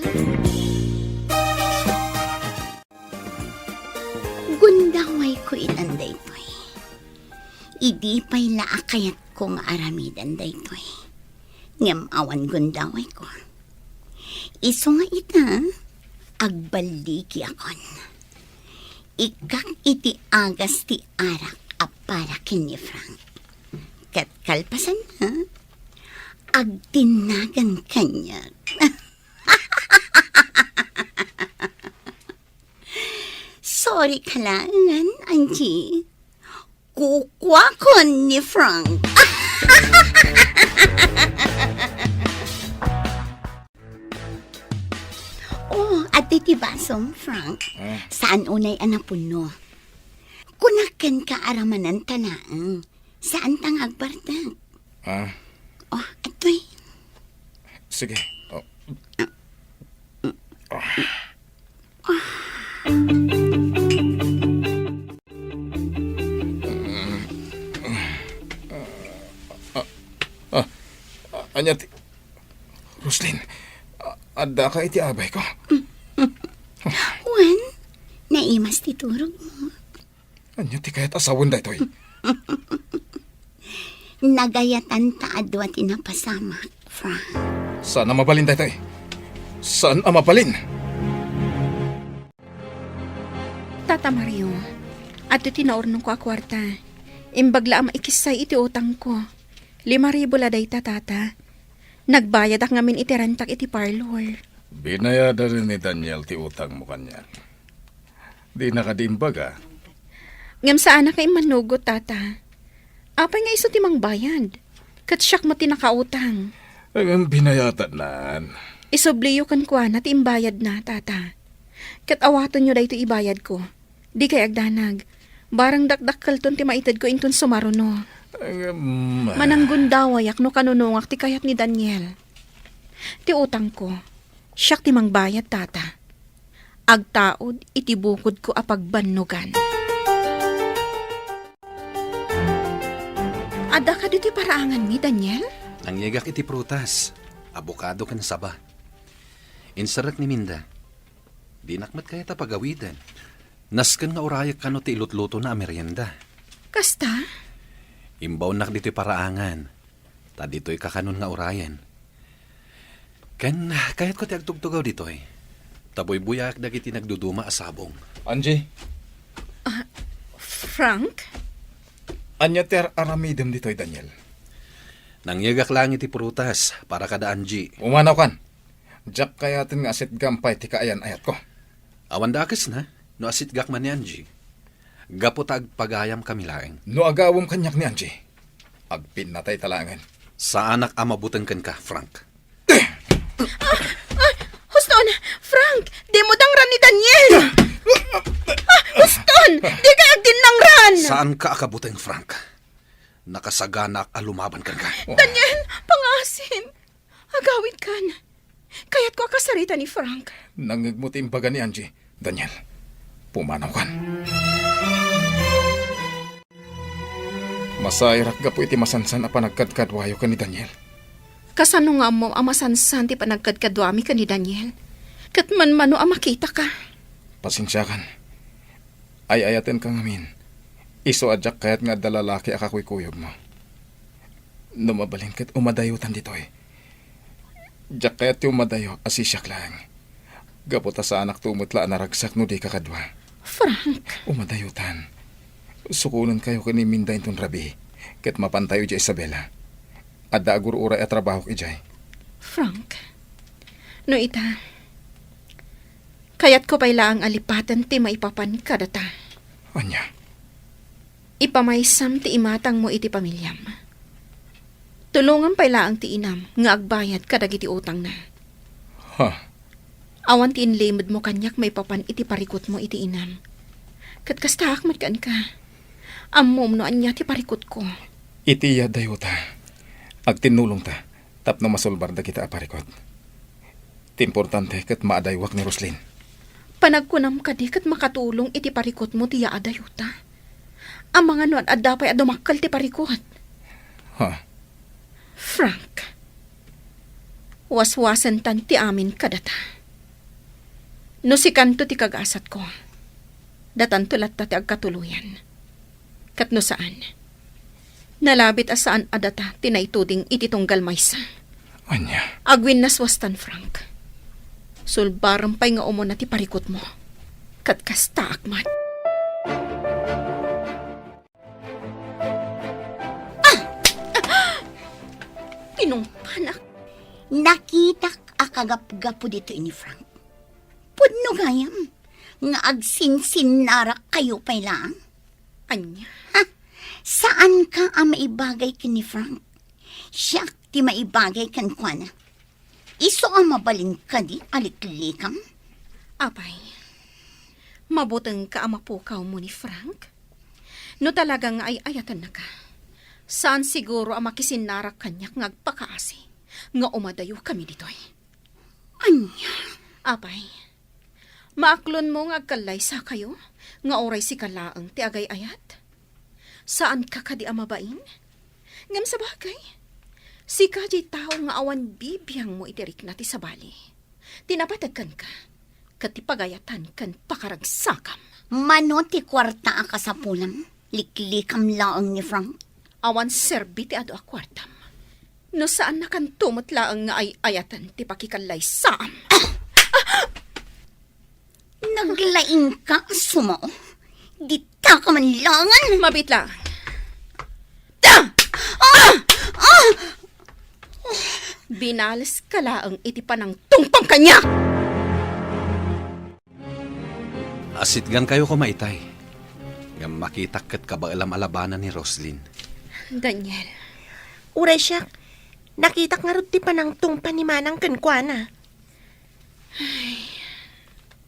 Gundaway ko inanday to'y. Idi pa'y laakayat ko nga aramidan day to'y. Ngam awan gundaway ko. Iso nga ita, agbaligi akon. Ikak iti agas ti arak para kini Frank. Kat kalpasan na, agtinagan kanya. Sorry kalangan, Angie. Kukwakon ni Frank. Oh, at iti basom, Frank. Saan unay anapuno? Kunakan ka aramanan tanaang. Saan tang agbartag? Oh, atoy. Sige. Oh. Anya ti... Roslyn, adda ka iti abay ko. Juan, naimas ti turog mo. Anya ti kayat asawon da ito'y. Nagayatan ta adwa tinapasama, Frank. Saan ang mabalin da ito'y? Saan ang mabalin? Tata Mario, ato tinaornong ko a kwarta. Imbagla ang maikisay iti utang ko. 5,000 laday tata. Nagbayad ak ngamin iti rentak iti parlor. Binayada rin ni Daniel ti utang mo kanya. Di nakadimbaga. Ngam saan na kay manugot, tata. Apay nga iso timang bayad. Kat siyak mo tinakautang. Ang binayatan nan. Isobliyo kan kwa na timbayad na, tata. Kat awaton nyo da ito ibayad ko. Di kay agdanag. Barang dakdakkel ton ti maitad ko inton sumaruno. Mananggun dawayak no kanunungak ti kayat ni Daniel. Ti utang ko, siyak ti mangbayad, tata. Agtaod iti bukod ko apagbannugan. Ada ka dito paraangan mi, Daniel? Nangyagak iti prutas. Abokado kan saba. Insarak ni Minda. Dinakmat kaya ta pagawidan. Nasken nga urayak kano ti ilutluto na merienda. Kasta? Imbaw nak dito'y paraangan. Ta dito'y kakanon nga urayan. Ken, kahit ko ti agtugtugaw dito'y. Taboy-buyak dagiti nagduduma asabong. Angie, Frank? anya ter aramidem dito'y Daniel. Nangyagak lang iti prutas para kada Angie. Umanaw kan. Jack kayatin nga asit gampay ti kaayan ayat ko. Awan dakes na, no asit gak man ni Angie. Gapotag pagayam kami laeng. No agawom kanyak ni Angie. Agpin natay talangan. Sa anak amabutan kan ka, Frank. Huston! Frank! Di mo dangran ni Daniel! Huston! Di ka agdinangran! Saan ka akabutan, Frank? Nakasaganak alumaban kan ka. Daniel! Pangasin! Agawid kan. Kaya't ko akasarita ni Frank. Nangigmuti imbaga ni Angie. Daniel, pumanaw kan. Masairak gapo iti masansan a panagkadkadwayo ka ni Daniel. Kasano nga mo amasansan ti panagkadkadwami ka ni Daniel? Kat man-mano makita ka. Pasensya kan. Ay ayaten kang amin. Iso adyak kayat nga dalalaki akakuy-kuyog mo. Numabalin kat umadayutan dito eh. Diyak kayat ti umadayo asisyak lang. Gapota sa anak tumutla naragsak no di kakadwa. Frank. Umadayutan. Sukunan kayo kani Minda inton rabi. Ket mapantayo di Isabela. Adda agur uray at trabaho ijay. Frank. No ita. Kayat ko pala ang alipatan ti maipapan kadata. Anya? Ipamaysam ti imatang mo iti pamilyam. Tulungan pala ang ti inam nga agbayad kadag iti utang na. Ha? Awan ti inlimod mo kanyak may papan iti parikot mo iti inam. Kat kasta akmat kan ka. Ammom no anya ti parikot ko. Iti yadayo ta. Agtinulong ta. Tapno masulbar da kita aparikot. Ti importante kat maadaywak ni Roslyn. Panagkunam ka di kat makatulong iti parikot mo ti yaadayo ta. Ang mga nuan adapay adumakal ti parikot. Ha? Frank. Waswasan tan ti amin kadata. No si kanto ti kagasat ko. Datan tulat ta ti agkatuluyan. Kat no saan. Nalabit asaan adata tinaituding iti tunggal maysa. Anya? Agwin naswastan, Frank. Sulbarampay nga umon na ti parikot mo. Kat kasta akmat. Pinumpanak. Nakita akagap-gapo dito ini Frank. Pudno gayam. Nga agsinsin narak kayo pay lang. Anya. Saan ka ang maibagay ka ni Frank? Siya ti maibagay kan kwa na. Iso ang mabalin ka di aliklikam? Apay, mabutang ka ang mapukaw mo ni Frank? No talagang ay ayatan na ka. Saan siguro ang makisinarak kanyak ngagpakaasi nga umadayo kami ditoy? Anya? Apay, maaklon mo ngagkalay sa kayo nga oray si kalaang ti agay ayat? Saan ka kadi amabain? Ngam sa bagay, si kajay tao nga awan bibiyang mo itirik na ti sabali. Tinapatagkan ka, katipagayatan kan pakaragsakam. Mano ti kwarta ang kasapulam? Liklikam laang ni Frank? Awan serbi ti ado a kwartam. No saan na kan tumot laang nga ay ayatan ti pakikalay saam. Naglaing ka, sumo. Dita ka man langan. Mabit lang. Binalas ka laang iti panang tungpang kanya. Asitgan kayo kumaitay. Nga makitakkat ka ba alam-alabanan ni Roslyn? Daniel, Uray siya, nakita nga rin ti panang tungpan ni Manang kankwana.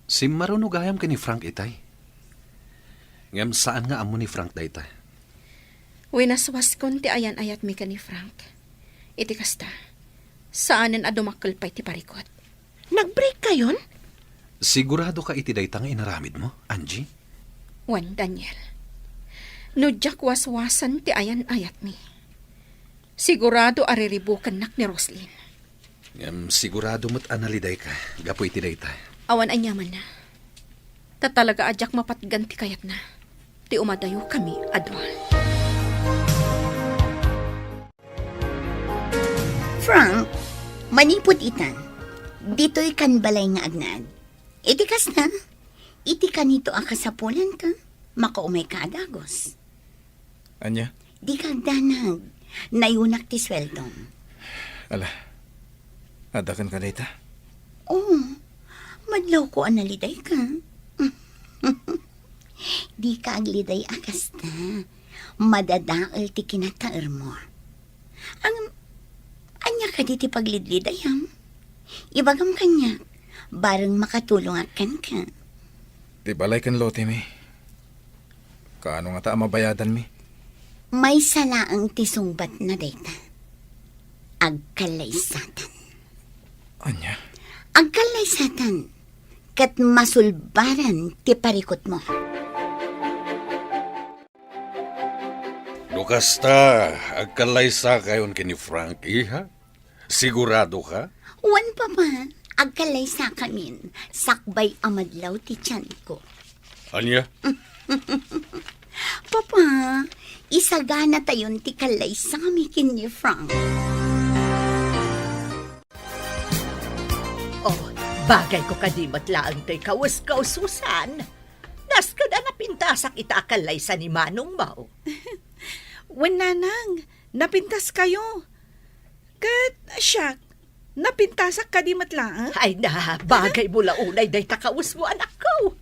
Si marunugayam ka ni Frank itay. Ngam saan nga amo ni Frank dayta? winaswas kon ti ayan ayat mi ka ni Frank. Iti kasta, saanen adumakkel pa'y ti parikot. Nag-break kayon? Sigurado ka iti dayta nga inaramid mo, Angie? Wan, Daniel. No jak waswasan ti ayan ayat mi. Sigurado ariribukan nak ni Roslyn. Ngam sigurado mo't analiday ka. Gapo iti dayta. Awan anyaman na. Tatalaga ajak mapatgan ti kayat na. Ti umadayo kami adwa. Frank, manipod itan. Dito'y kan balay nga agnad. Iti kas na. Iti kanito ang kasapulan ka. Makaumay ka adagos. Anya? Di kagdanag. Nayunak ti sweldong. Ala, adakan ka dayta? Oo, madlaw ko analiday ka. Di ka agliday akasta. Madadaal ti kinataer mo. Anya ka di ti paglidlidayam. Ibagam kanya, bareng makatulong akan ka. Di balay kan lote mi. Kaano nga ta mabayadan mi? May salaang tisungbat na data. Agkalaysatan. Anya? Agkalaysatan. Kat masulbaran ti parikot mo. Dukasta, agkalaysa kayon kini Frank, iha? Sigurado ka? Wan pa ba? Agkalaysa kamin. Sakbay amadlaw ti tiyan ko. Anya? Papa, isagana tayon ti kalaysa kami kini Frank. Oh, bagay ko kadimot laang to'y kawas-kaususan. Das ka na napintasak itakalay sa ni Manong Mau. Wen nanang, napintas kayo. Kat, siyak, napintasak ka di matlaan. Ay na, bagay mo launay day takawas mo anak ko.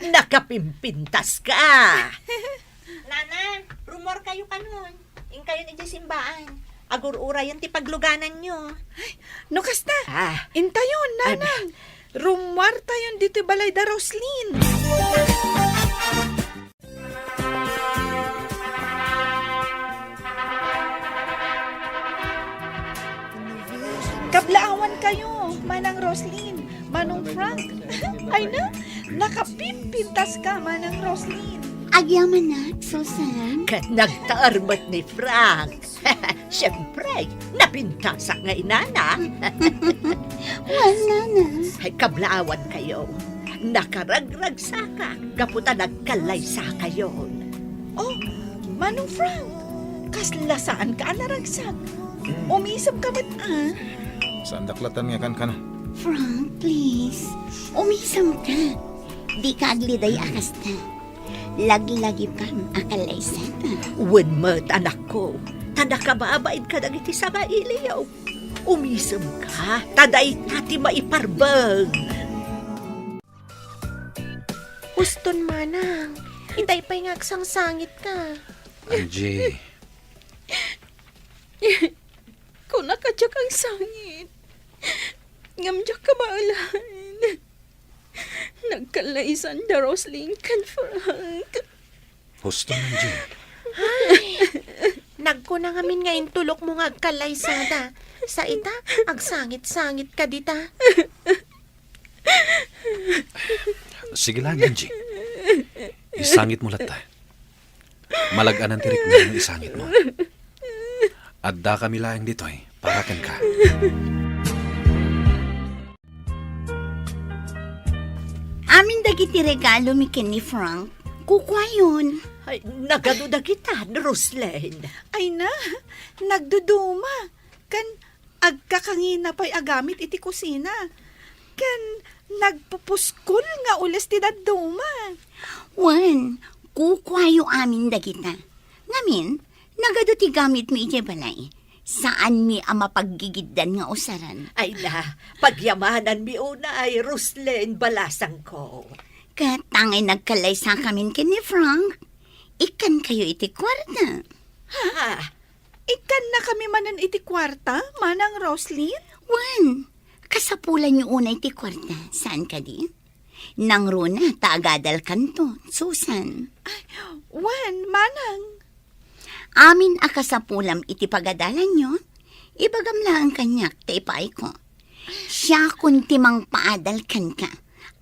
Nakapimpintas ka. Nana, rumor kayo kanon. Ing kayo ni simbaan. Agur-ura yung tipagluganan nyo. No kasta, Ah, intayon nanang. Rumwar tayon dito balay da Roslyn. Kablaawan kayo, Manang Roslyn, Manong Frank. Ay na, nakapimpintas ka, Manang Roslyn. Agyaman na, Susan. kat nagtaarmat ni Frank. Siyempre, napintasak nga inana. Wala na. Ay kablaawan kayo. Nakaragrag saka. Kaputa nagkalaysa kayo. Oh, Manong Frank, kaslasaan ka naragsak. Umisap ka ba't Saan daklatan nga kan ka na? Frank, please. Umisam ka. Di ka agliday akas na. Lagi-lagi pang akalaysan. Wen mat, anak ko. Tada ka maabaid ka dagiti sa mailiyaw. Umisem ka, taday tati maiparbang. Uston, manang. Itay pa'y ngaksang sangit ka. Angie, Kung nakadyak ang sangit, ngamdyak ka maalan. Nagkalaysan da Roslyn kan Frank. husto Angie. Nagko na ngamin ngayon tulok mo nga agkalaysada. Sa ita, agsangit-sangit ka dita. Sige lang, Angie. Isangit mo lata. Malagaan ang tirik mo yung isangit mo. Adda kami lang dito parakan ka. Amin dagiti regalo mi ken ni Frank. Kukwayon. Ay, nagaduda kita, Roslyn. Ay na, nagduduma. Kan agkakangina pa'y agamit iti kusina. Kan nagpupuskol nga ulas ti daduma. Wan, kukwayo amin dagita. Ngamin, nagado ti gamit mi iti balay. Saan mi ang mapaggigiddan nga usaran? Ay na, pagyamanan mi una ay Roslyn balasang ko. Katangay nagkalaysa kamin ken ni Frank. Ikan kayo iti kwarta. Ha? Ikan na kami manan iti kwarta, manang Roslyn? Wan, kasapulan niyo una iti kwarta. Saan ka di? Nang runa, taagadal kanto, Susan. Wan, manang. Amin akasapulam iti pagadalan nyo, ibagam lang kanyak taipay ko. Siya kun timang paadal kan ka,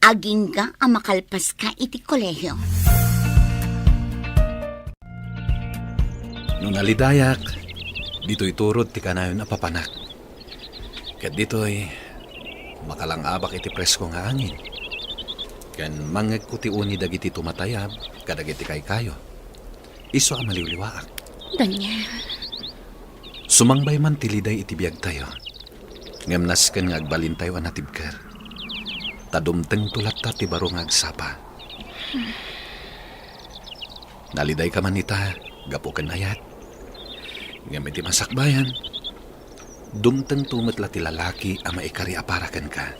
aging ka ang makalpas ka iti kolehyo. Nung nalidayak, dito'y turod ti kanayon a papanak. Kat dito'y makalangabak iti presko nga angin. Ken mangeg ko ti uni dagiti tumatayab, kadagiti kay kayo. Iso ang maliwliwaak. Daniel, Sumangbay man tiliday iti biyag tayo. Ngamnas ken nga agbalin tayo anatibker. Tadumteng tulat ta ti baro nga agsapa. Naliday ka man ita, gapo ken ayat. Ngam iti masakbayan, dumteng tumetla ti lalaki a maikari aparaken ka.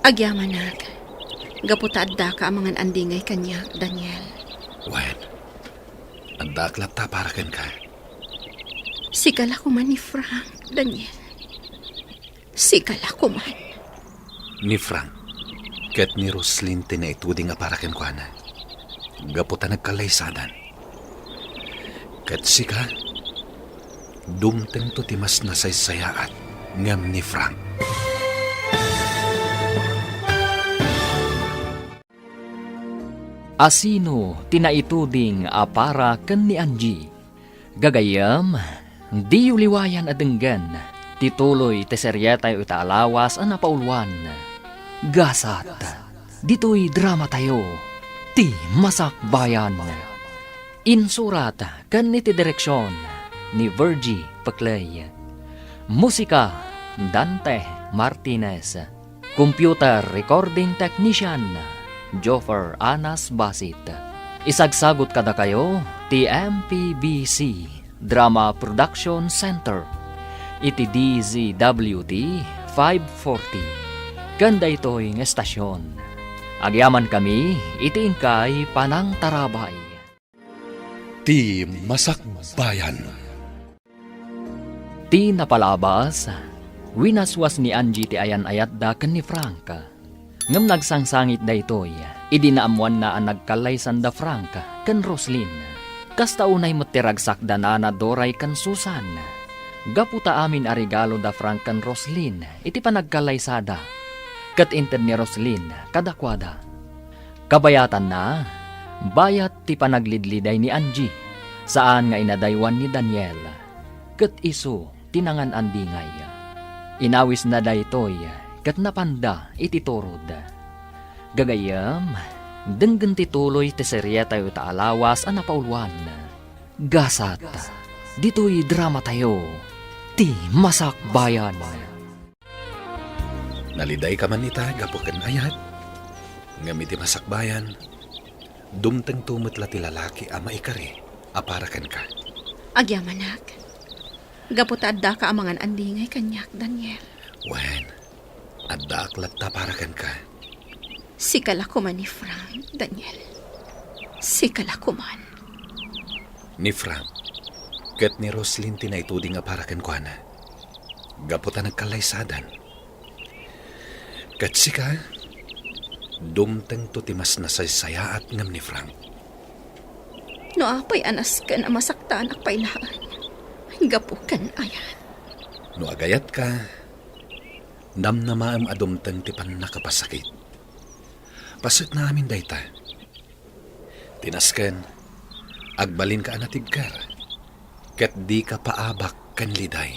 agyamanag. Gaputadda ka amangan andingay kanya, Daniel. Wen, ang daklat ta paraken ka. Sigala ko man ni Frank, Daniel. Sigala ko man. Ni Frank, ket ni Roslyn tinaituding nga paraken ko na. Gaputa nagkalaysadan. Ket sika, dumteng to timas na saysayaat ngam ni Frank. Asino tinaituding apara ken ni Angie. Gagayam, di uliwayan adenggan. Tituloy te seryetay itaalawas ang napaulwan. Gasat, dito'y drama tayo. Ti masakbayan. Insurat ken iti direksyon ni Virgie Paclay. Musika, Dante Martinez. Computer recording technician, Joffer Anas Basit. Isagsagot kada kayo, TMPBC Drama Production Center. Iti DZWD 540. Ganda ito'y ng estasyon. Agyaman kami, iti ingkay Panang Tarabay. Ti Masakbayan. Ti napalabas, winaswas ni Angie ti ayan-ayat da ken ni Frank. Ngam nagsangsangit da ito'y, idinaamuan na ang nagkalaysan da Frank ken Roslyn. Kasta unay matiragsak da na Doray ken Susan. Gaputa amin a regalo da Frank ken Roslyn, iti panagkalaysada. Kat inted ni Roslyn, kadakwada. Kabayatan na, bayat ti panaglidliday ni Angie, saan nga inadaywan ni Daniel. Kat iso, tinangan andingay. Inawis na daytoy, kat napanda iti turod. Gagayam, denggen tituloy ti seryeta yu taalawas ang napaulwan. Gasat, dito'y drama tayo, ti masakbayan. Naliday ka man ita, gapukan ayat. Ngamiti masakbayan, dumteng tumot la ti lalaki ama ikari, aparakan ka. Agyamanak. Gaputadda ka amangan andingay kanyak, Daniel. Wen, adda aklat taparakan ka. Sikala ko man ni Frank, Daniel. Sikala ko man. Ni Frank, ket ni Roslyn tinaituding aparakan ko na. Gaputa nagkalaysadan. Ket sika, dumteng to timas na saysayaat ngam ni Frank. No apay anas ka na masaktan ak pailaan. Gapukan ayan. No agayat ka, namnamaam adumteng ti pan nakapasakit. Pasit na amin dayta. Tinasken, agbalin ka anatibkar, ket di ka paabak kan liday.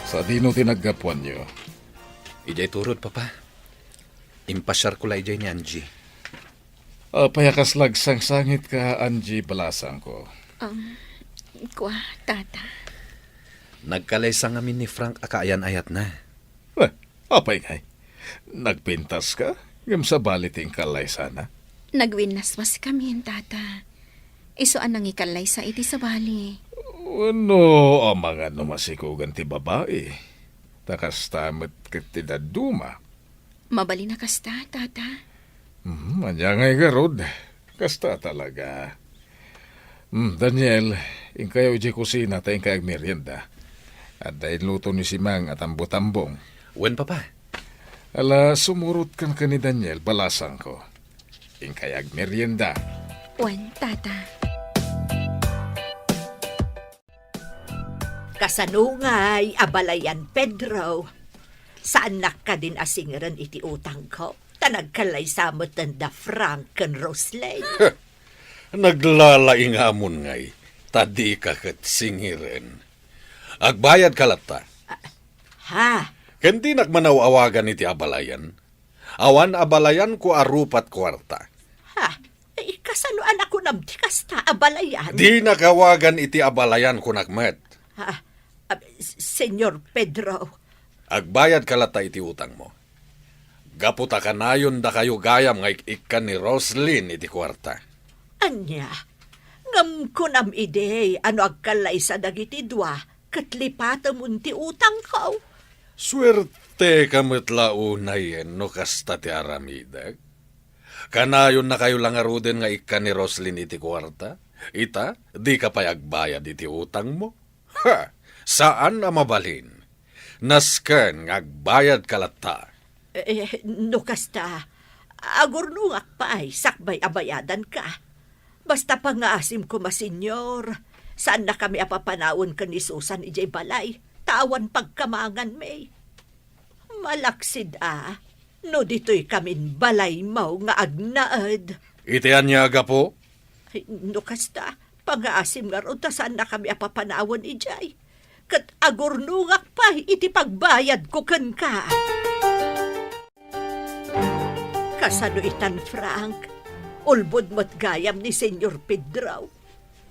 Sa dino tinaggapuan nyo? Ijay turod, papa. Impasyar ko la ijay ni Angie. Payakas lagsang-sangit ka, Angie Balasang ko. Kwa, tata. Nagkalaysang amin ni Frank akaayan-ayat na. Apay ngay. Nagpintas ka? Ngam sa baliting kalay sana. Nagwinaswas kami, tata. Isuan nang ikalay sa iti sa bali. Ano ang mga numasikugan ti babae? Takas tamat kitidaduma. Mabali na kasta, tata. Anya ngay garod. Kasta talaga. Daniel, ingkayo iji kusina tayong kayag merienda. At dahil luto ni Simang at ambutambong. Wen, papa. Ala, sumurot kan ka ni Daniel, Balasang ko. Ingkayag merienda. Wan, tata. Kasanungay, abalayan Pedro. Saan ka din asingaran iti utang ko? Tanagkalay samot tanda Frank and Roslyn. Naglalaing amon ngay, tadi ka kat singiren. Agbayad kalata. Ha? Kendi nagmanaw-awagan iti abalayan. Awan abalayan ko arupat kwarta. Ha? Kasano anak ko namti kasta abalayan? Di nakawagan iti abalayan ko nakmet. Ha? Senyor Pedro. Agbayad kalata iti utang mo. Gaputa kanayon da kayo gayam nga ikan ni Roslyn iti kwarta. Anya, ngam ko nam ide, ano agkalay sa dagiti dua, katlipata munti utang ko. Swerte kamot launayen no kasta ti aramidag. Kanayon na kayo lang aruden nga ikan ni Roslyn iti kwarta. Ita, di ka pa agbayad iti utang mo. Ha! Saan na mabalhin? Nasken nga agbayad kalata. No kasta, agurnungak pa ay sakbay abayadan ka. Basta pangaasim ko masenyor, saan na kami apapanawon ka ni Susan ijay balay, tawan pagkamangan may. Malaksid no dito'y kamin balay mau nga agnaad. Itian niya aga po? No kasta, pangaasim nga ron, ta saan na kami apapanawon ijay. Kat agurnungak pa iti pagbayad ko kan ka. Kasano itan, Frank? Ulbod mo't gayam ni Senyor Pedro.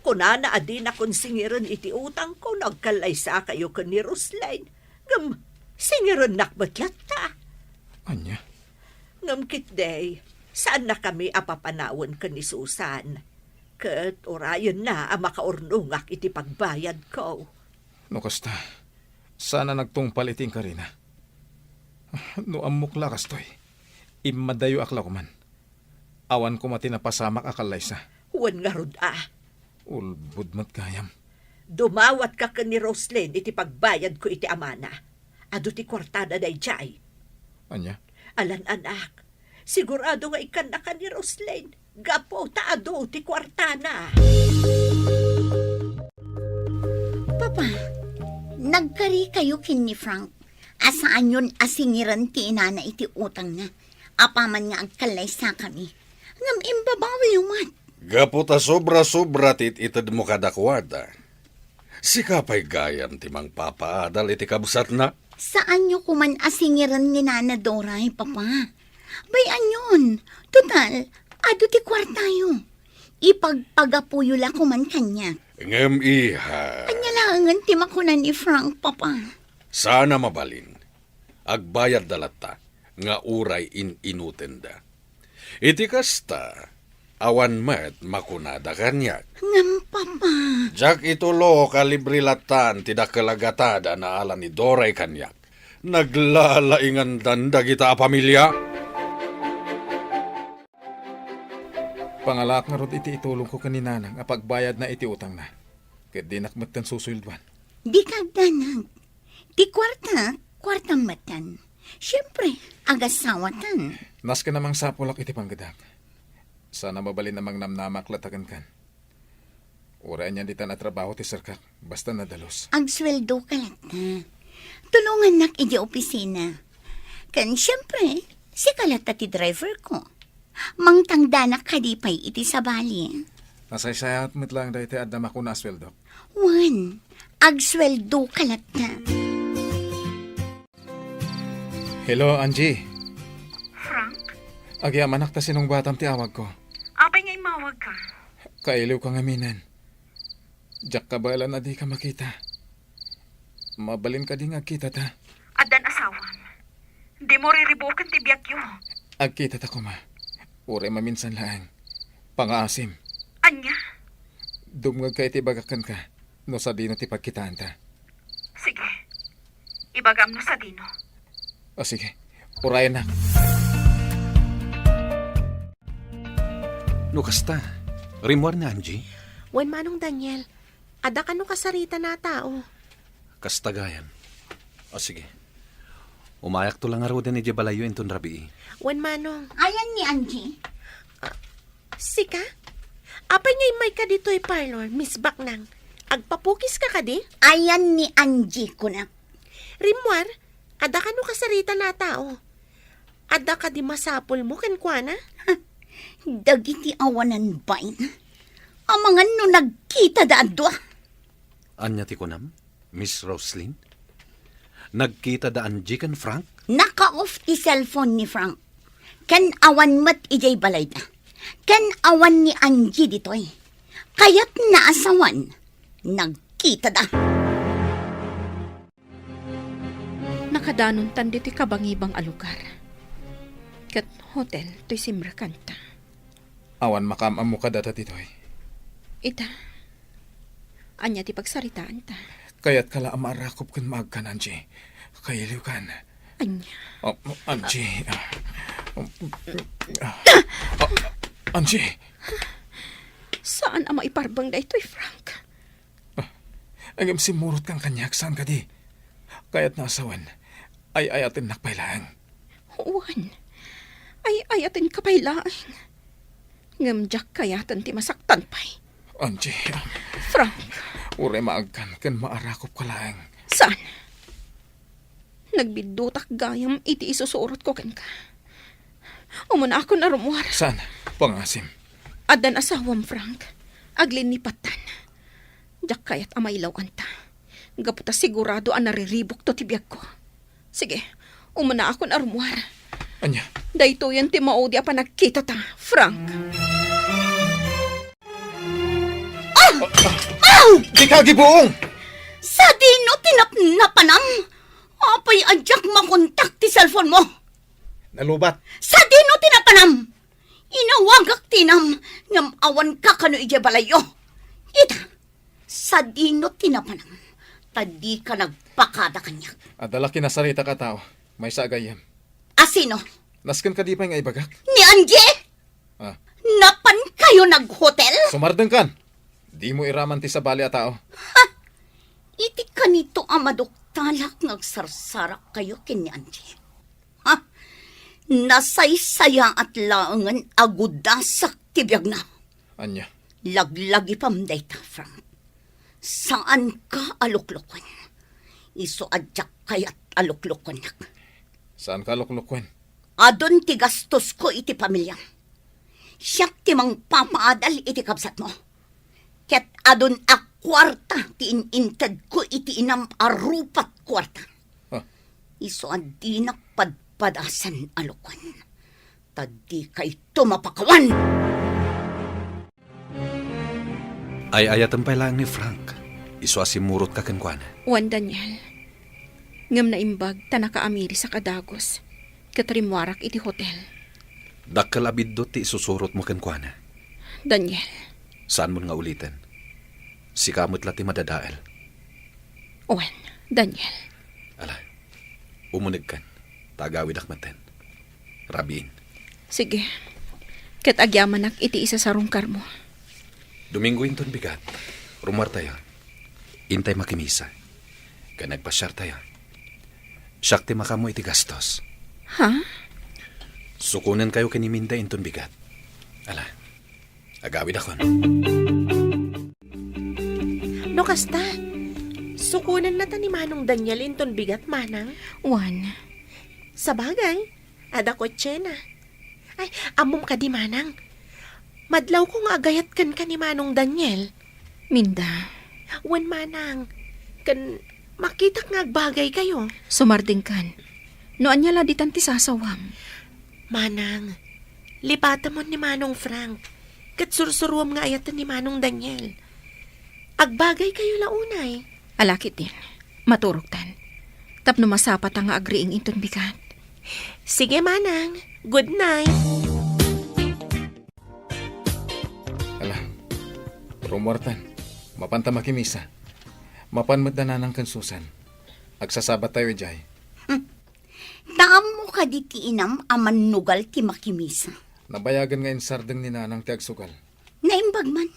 Kunana adin akong singiran iti utang ko, nagkalay sa kayo ka ni Roslyn. Ngam, singiran nakbatlat ta. Anya? Ngam kitday, saan na kami apapanawon ka ni Susan? Kat orayon na ang makaurnungak iti pagbayad ko. No kasta, sana nagtungpal iting karina. No amok lakas to'y. Imadayo akla ko man. Awan ko mati napasamak akalay sa. Huwan nga rod Ulbud mat gayam. Dumawat ka ka ni Roslyn iti pagbayad ko iti amana. Ado ti kwartada day jay. Anya? Alan anak, sigurado nga ikan na ka ni Roslyn. Gapo taado ti kwartana. Papa, nagkari kayo kin ni Frank. Asaan yun asingiran ti inana iti utang na. Apaman nga agkalay sa kami. Ngam imbabawi umat. Gaputa sobra-sobra tit itad mo kadakwada. Sikapay gayam timang papaadal iti kabsat na. Saan nyo kuman asingiran ni Nana Doray, Papa? Bayan yun. Total, ado ti kwartayo. Ipagpagapuyo la kuman kanya. Ngem iha. Anya laangan ti makunan ni Frank, Papa. Sana mabalin. Agbayad dalata nga uray inuten da. Iti kasta, awan met makunada kanyak. Ngam, Papa. Jak itulo kalibrilatan tidak kalagatada na ala ni Doray kanyak. Naglalaingan danda kita pamilya. Pangalak nga rod iti itulong ko kaninanang nga pagbayad na iti utang na. Ket di nakmatan susuyldwan. Di kagdanag. Di kwartang matan. Siyempre, agasawatan. Nas ka namang sapulak iti panggadak. Sana mabalin namang namnamak latagan kan. Ura niya di ta na trabaho ti sarkak, basta nadalos. Agsweldo ka lang na. Tulungan nak iti opisina. Kan siyempre, si kalata ti driver ko. Mangtangdanak kadipay iti sabali. Nasaysayat mo't lang dahil ti adama ko na asweldo. Juan, agsweldo ka lang na. Hello, Angie. Frank, Agyaman ta sinong batam ti awag ko. apay nga imawag ka. Kailiw kang aminan. Diyak ka bala na di ka makita. Mabalin ka di nga kita ta. Adan asawam. Di mo riribukan ti biyak yo. Agkita ta ko ma. Ure maminsan lang. Pangaasim. Anya? Dumngag ka iti bagakan ka. No sa dino ti pagkitaan ta. Sige. Ibagam no sa dino. O sige. Urayan na. No kasta, rimwar na Angie. Wen manong Daniel, ada ka no kasarita na tao. Kasta gayan. O sige. Umayak to lang araw din ni Jebalayo inton rabi. Wen manong, Ayan ni Angie. sika? Apay nga imay ka dito'y parlor, Miss Baknang. Agpapukis ka di? Ayan ni Angie ko na. Rimwar, ada ka no kasarita na tao. Ada ka di masapol mo kankwana? Dagiti awanan bain. Amangan no nagkita da adwa. Anya ti kunam, Miss Roslyn? Nagkita da Angie kan Frank? Naka-off ti cellphone ni Frank. Kan awan mat ijay balay na. Kan awan ni Angie ditoy. Kaya't naasawan. Nagkita da. Nakadanon tan diti kabangibang alugar. Kat hotel to'y simrakanta. Awan makamam mo ka data titoy. Ita, anya ti pagsaritaan ta. Kaya't kala amarakop kan maagkan, Angie. Kailiw kan. Anya, Angie. Angie. saan ang maiparbang da ito'y Frank? Agam simurot kang kanyak, saan ka di? Kaya't nasawan. Ay atin nakpailaan. Juan, ay ayatin kapailaan. Ngamjak kayatan ti masaktan pa'y. Angie. Frank, Ure maagkan kan maarakop ka lang. saan? Nagbidutak gayam iti isusurot ko ken ka. Umuna ako na rumuar. Saan? Pangasim. Adan asawam Frank. Aglin ni patan. Jak kayat amaylaw anta. Gaputa sigurado ang nariribok to tibiyag ko. Sige, umuna ako na rumuar. Anya? Dayto yan ti maudi apa nagkita ta, Frank. Di ka gibuong! Sa dino tinapnapanam. Apay adyak makontak ti cellphone mo. Nalubat. Sa dino tinapanam. Inawagak tinam. Ngam awan ka kano ije balayo. Ita, sa dino tinapanam. Tadi ka nagpakada kanya. Adala kinasarita ka tao. May sagayam. Asino? Naskan ka di pa nga ibagak? Ni Angie? Ah. Napan kayo nag-hotel? Sumardeng kan. Di mo iraman ti sa bali a tao. Iti kanito amadoktalak ngagsarsara kayo kini Angie. Ha? Nasaysaya at laangan agudasak tibiyag na. Anya? Laglagi pam dayta, Frank. Saan ka aluklukon? Iso adyak kayat aluklukon nak. Saan ka luklukwen? Adon ti gastos ko iti pamilya. Siyak ti mang papaadal iti kabsat mo. Ket adon a kwarta ti inintad ko iti inam arupat kwarta. Huh? Iso adi nakpadpadasan alukon. Tadi kay tumapakawan. Ay ayatan pa lang ni Frank. Iso asimurot ka kan kuana. Wan Daniel. Ngam na imbag tanaka amiri sa kadagos. Katrimwarak iti hotel. Dakkel abiddo ti isusurot mo kan kuana. Daniel. Saan mo nga ulitin? Si kamot lati madadael. Wan, Daniel. Ala, umunig kan. Tagawid akmaten. Rabiin. Sige. Kat agyaman iti isa sa rungkar mo. Domingo inton bigat. Rumar tayo. Intay makimisa. Ka nagpasyar tayo. Siyak ti makamo iti gastos. Ha? Sukunan kayo kaniminda inton bigat. Ala, agawid akon. No kasta, sukunan na ta ni Manong Daniel inton bigat, Manang. Wan. Sa bagay, ada kotse na. Ay, amom ka di, Manang. Madlaw ko nga agayat kan ka ni Manong Daniel. Minda. Wan, Manang. Kan makita nga agbagay kayo. Sumarding kan. Noan niya laditan ti sasawam. Manang, lipatan mo ni Manong Frank. Kat sursuruam nga ayatan ni Manong Daniel. Agbagay kayo launay. Alakit din. Maturugtan. Tapno masapat ang agriing inton bigat. Sige, Manang. Good night. Ala, rumortan. Mapanta makimisa. Mapanmat na nanang kansusan. Agsasabat tayo, Jay. Taam mo ka di ti inam aman nugal ti makimisa. Nabayagan nga insardeng ni nanang ti agsugal. Naimbag man.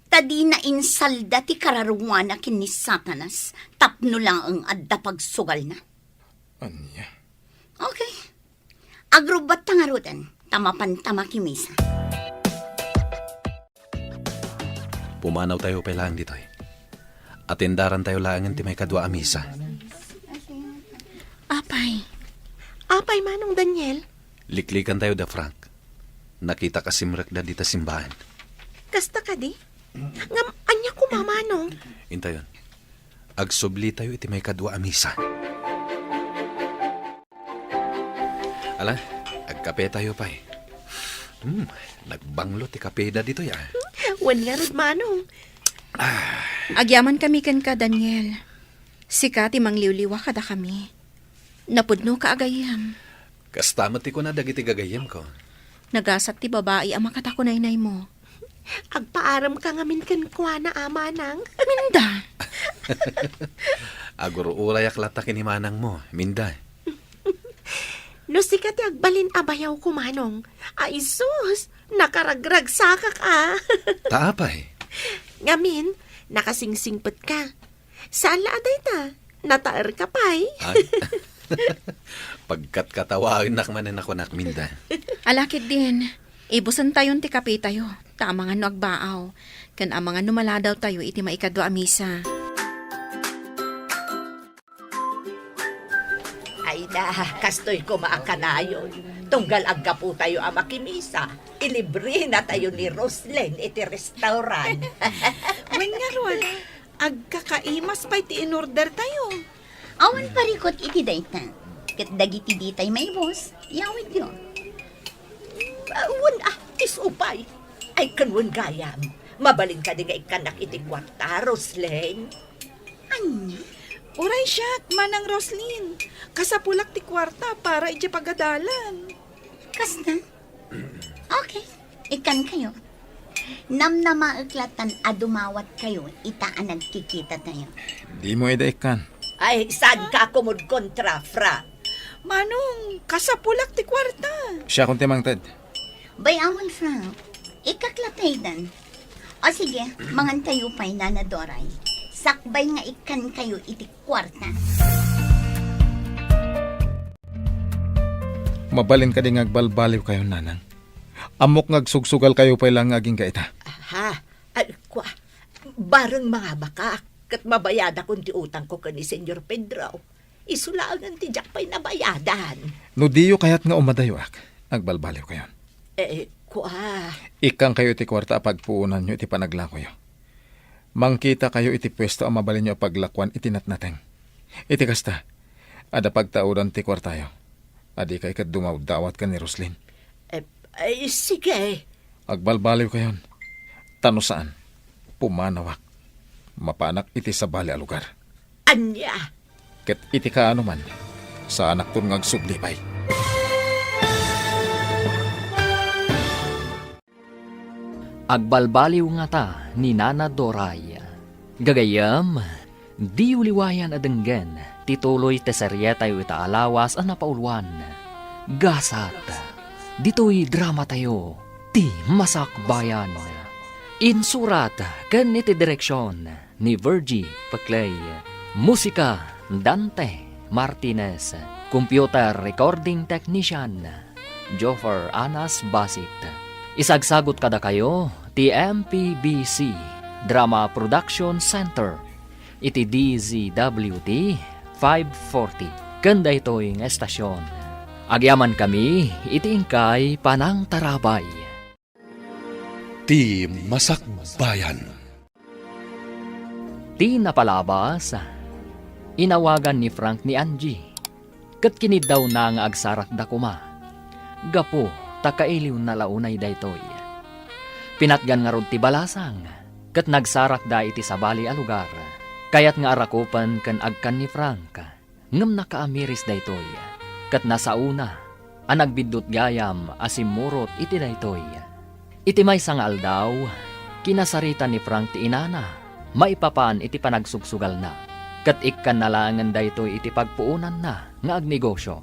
Tadi na insalda ti kararungwana kin ni Satanas. Tapno lang ang adda pagsugal na. Anya? Okay. Agrubat tangarutan. Tamapan tamakimisa. Pumanaw tayo pa lang dito. Atendaran tayo lang ti may kadwa a misa. Apay. Apay, Manong Daniel. Liklikan tayo da Frank. Nakita ka simrek da dita simbahan. Kasta ka di? Ngam, anya ko, Manong. Intayon. Agsubli tayo iti may kadwa a misa. Ala, agkape tayo pa eh. Nagbanglo ti kape da dito ya. Wan nga rin, Manong. Agyaman kami kan ka, Daniel. Sika ti mangliwliwa kada kami. Napudno ka agayam. Kastamat ti ko na dagiti gagayam ko. Nagasat ti babae ang makatakunaynay mo. Agpaaram ka ngamin kan kwa na Manang. Minda. Aguro ulayak lata kinimanang mo, minda. No sikat ti agbalin abayaw ko, Manong. Ay sus, nakaragrag sakak Taapay. Ngamin, nakasingsingpet ka. Saan laaday ta? Nataer ka pa'y. Pagkat katawagin nakmanan ako nakminda. Alakit din. Ibusan tayon ti kape tayo. Tama nga no agbaaw. Kan amang ano maladaw tayo iti maikadwa a misa. Ay na, kastoy ko maakanayon. Tunggal agga po tayo ang makimisa. Ilibre na tayo ni Roslyn iti restaurant. Wen nga ron, agkakaimas pa iti in-order tayo. Awan parikot iti daytan. Kat dagiti ditay may boss. Yawid yun. Isupay. Ay kanwan gayam. Mabalin ka din nga ikanak iti kwarta, Roslyn. Anya? Uray siya, Manang Roslyn. Kasapulak ti kwarta para iti pagadalan. Kasta? Okay. Ikan kayo. Namnamauklatan adumawat kayo. Itaan nagkikita tayo. Di mo idaikan. Ay, saan ka kumud kontra, Frank? Manong, kasapulak ti kwarta. Siya kung timang Ted. Bayawan, Frank. Ikaklatay dan. O sige, mangantayo pa'y nanadoray. Sakbay nga ikan kayo iti kwarta. Mabalin ka din agbalbaliw kayo, nanang. Amok ngagsugsugal kayo pa lang aging gaita. Aha, ay, kwa, bareng mga baka, kat mabayada kung ti utang ko ka ni Senyor Pedro. Isulaan ti jak pa'y nabayadan. No diyo kayat nga umadayo ak. Agbalbaliw kayo. Kwa, Ikang kayo iti kwarta pagpuunan nyo iti panaglakoyo. Mangkita kayo iti pwesto ang mabalin nyo paglakwan iti natnateng. Iti kasta, ada pagtaudan ti kwartayo. Adi kay kat dumawdawat ka ni Roslyn. ay, sige. Agbalbaliw kayon. Tano saan? Pumanawak. mapanak iti sa bali a lugar. Anya, Ket iti kaano man, sa anak ton ngagsublipay. Agbalbaliw nga ta ni Nana Doray. Gagayam, di uliwayan adenggen, tituloy teserye tayo itaalawas ang napaulwan. Gasat, dito'y drama tayo, ti masakbayan. Insurat, kan iti direksyon ni Virgie Paclay. Musika, Dante Martinez. Computer Recording Technician, Joffer Anas Basit. Isagsagot kada kayo, ti MPBC Drama Production Center. Iti DZWT 540. Kanda ito'y estasyon. Agyaman kami, iti ingkay Panang Tarabay. Ti Masakbayan. Ti napalabas, inawagan ni Frank ni Angie. Kat kinid daw na nga agsarak da kuma. Gapo, takailiw na launay daytoy. Pinatgan nga rod ti balasang, kat nagsarak da iti sabali a lugar. Kayat nga arakupan kan agkan ni Frank, ngem nakaamiris daytoy. Kat nasauna, ang nagbidot gayam asimurot iti daytoy. Iti may sangal daw, kinasarita ni Frank ti inana, maipapaan iti panagsugsugal na. Kat ikkan nalangan daytoy iti pagpuunan na nga agnegosyo.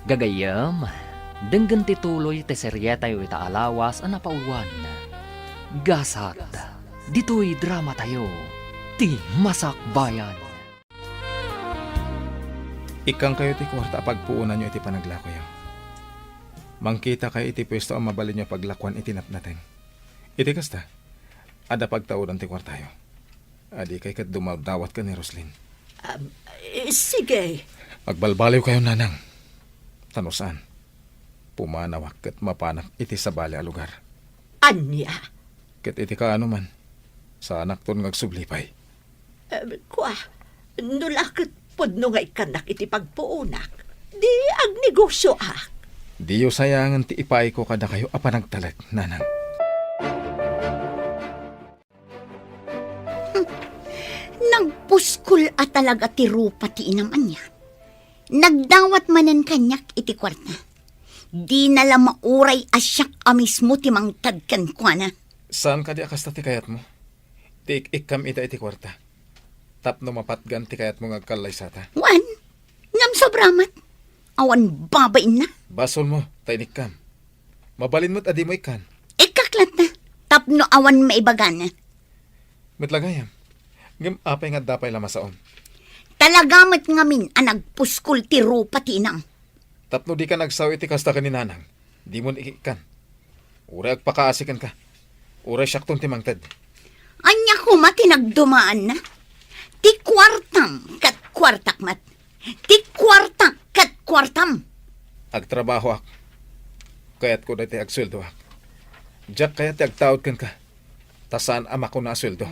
Gagayam, denggan tituloy ti seryeta yu itaalawas ang napaulwan. Gasat, dito'y drama tayo, ti masakbayan. Ikang kayo ti kwarta pagpuunan nyo iti panaglakoy. Mangkita kayo iti pwesto ang mabalin nyo paglakwan iti napnaten. Iti kasta, ada pagtauran ti kwartayo. Adi kay kat dumadawat ka ni Roslyn. Sige. Magbalbaliw kayo, nanang. Tanusan, pumanawak kat mapanak iti sa bali a lugar. Anya, Ket iti kaano man, sa anak ton ngagsublipay. kwa, nulakit podno nga ikanak iti pagpuunak. Di ang negosyo ak. Diyo sayangan ti ipay ko kada kayo apanagtalag, nanang. Nagpuskol at talaga ti rupa ti inaman niya. Nagdawat manan kanyak iti kwarta. Di nala mauray asyak amismo ti mangtagkan kwa na. Saan ka di akasta ti kayat mo? Ti ikam ita iti kwarta. Tapno mapatgan ti kayat mo ngagkalay sata. Wan, ngam sobramat. Awan babain na. Basol mo, tainik kam. Mabalin mo't adi mo ikan. Ikaklat na. Tapno awan maibagan na. Mitlagayam. Ngam apay nga dapay lamasaon. Talagamat ngamin ang nagpuskol ti rupa ti inang. Tapno di ka nagsaw iti kasta ka ni nanang. Di mo ikan. Uray agpakaasikan ka. Uray syaktong timangtad. Anya ko matinagdumaan na. Ti kwartam kat kwartakmat. Ti kwartak kat kwartam. Agtrabaho ak. Kayat ko dati agsweldo ak. Diyak kayat agtawad kan ka. Tasaan ama ko na asweldo.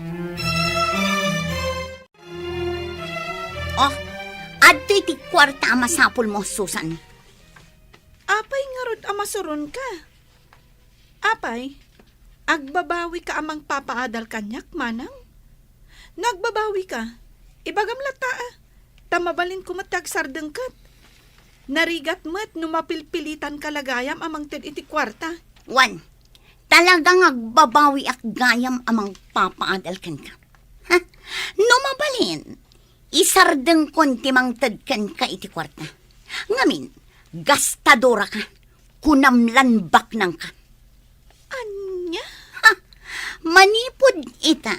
Oh, adto iti kwarta masapul mo, Susan. Apay nga rod amasuron ka. Apay, agbabawi ka amang papaadal kanyak, manang. Nagbabawi ka. Ibagam lata tamabalin ko matagsardeng kat. Narigat mo't numapilpilitan kalagayam amang ted iti kwarta. Wan, talagang agbabawi ak gayam amang papaadal kan ka. Ha? Numabalin, isardeng konti mang tadkan ka iti kwarta. Ngamin, gastadora ka, kunamlanbak nang ka. Anya? Ha? Manipod ita,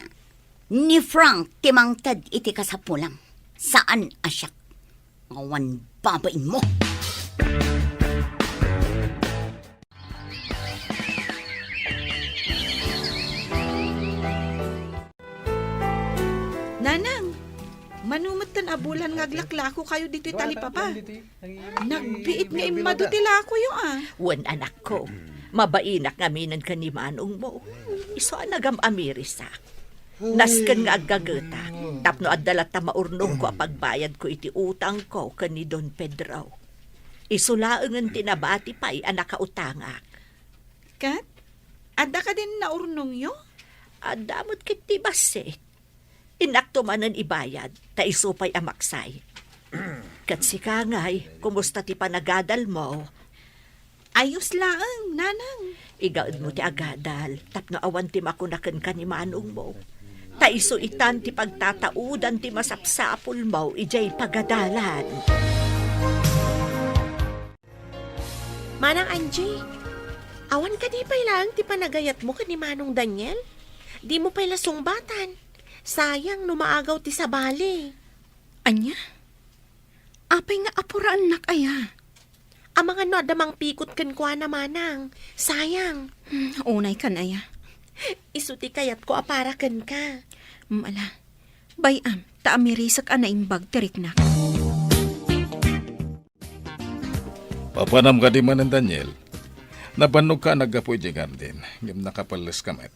ni Frank timangtad iti kasapulang. Saan asyak? Awan babain mo. Nanang, manumatan abulan ngaglaklako kayo dito talipapa. Nagbiit nga imadutila ko yung Wan anak ko, mabainak ngaminan ka ni manong mo. Iso anagam amirisak. Nasken nga agagata, tapno adalat ta maurnong ko apagbayad ko iti utang ko kani Don Pedro. Isulaengan tinabati pa'y anak kautangak. Kat, ada ka din naurnong yo? Adamot kiti basit. Inakto manan ibayad, ta isupay amaksay. Kat si Kangay, kumusta ti panagadal mo? Ayos laang, nanang. Igaod mo ti agadal, tapno awan ti makunakan ka ni manong mo. Ta iso itan ti pagtataudan ti masapsapul mo, ijay pagadalan. Manang Angie, awan ka di pa ilang ti panagayat mo ka ni Manong Daniel? Di mo pa sumbatan. Sayang, numaagaw ti sabali. Anya? Apay nga apuraan nak aya. Ang mga no, adamang pikot kan kwa na manang. Sayang. Unay kan aya. Isuti kayat ko aparakan ka. Ala. Bayam, taamirisak na imbag tiriknak. Papanam ka di man ng Daniel. Nabanog ka nagapoy di garden. Ngam nakapalas kamet.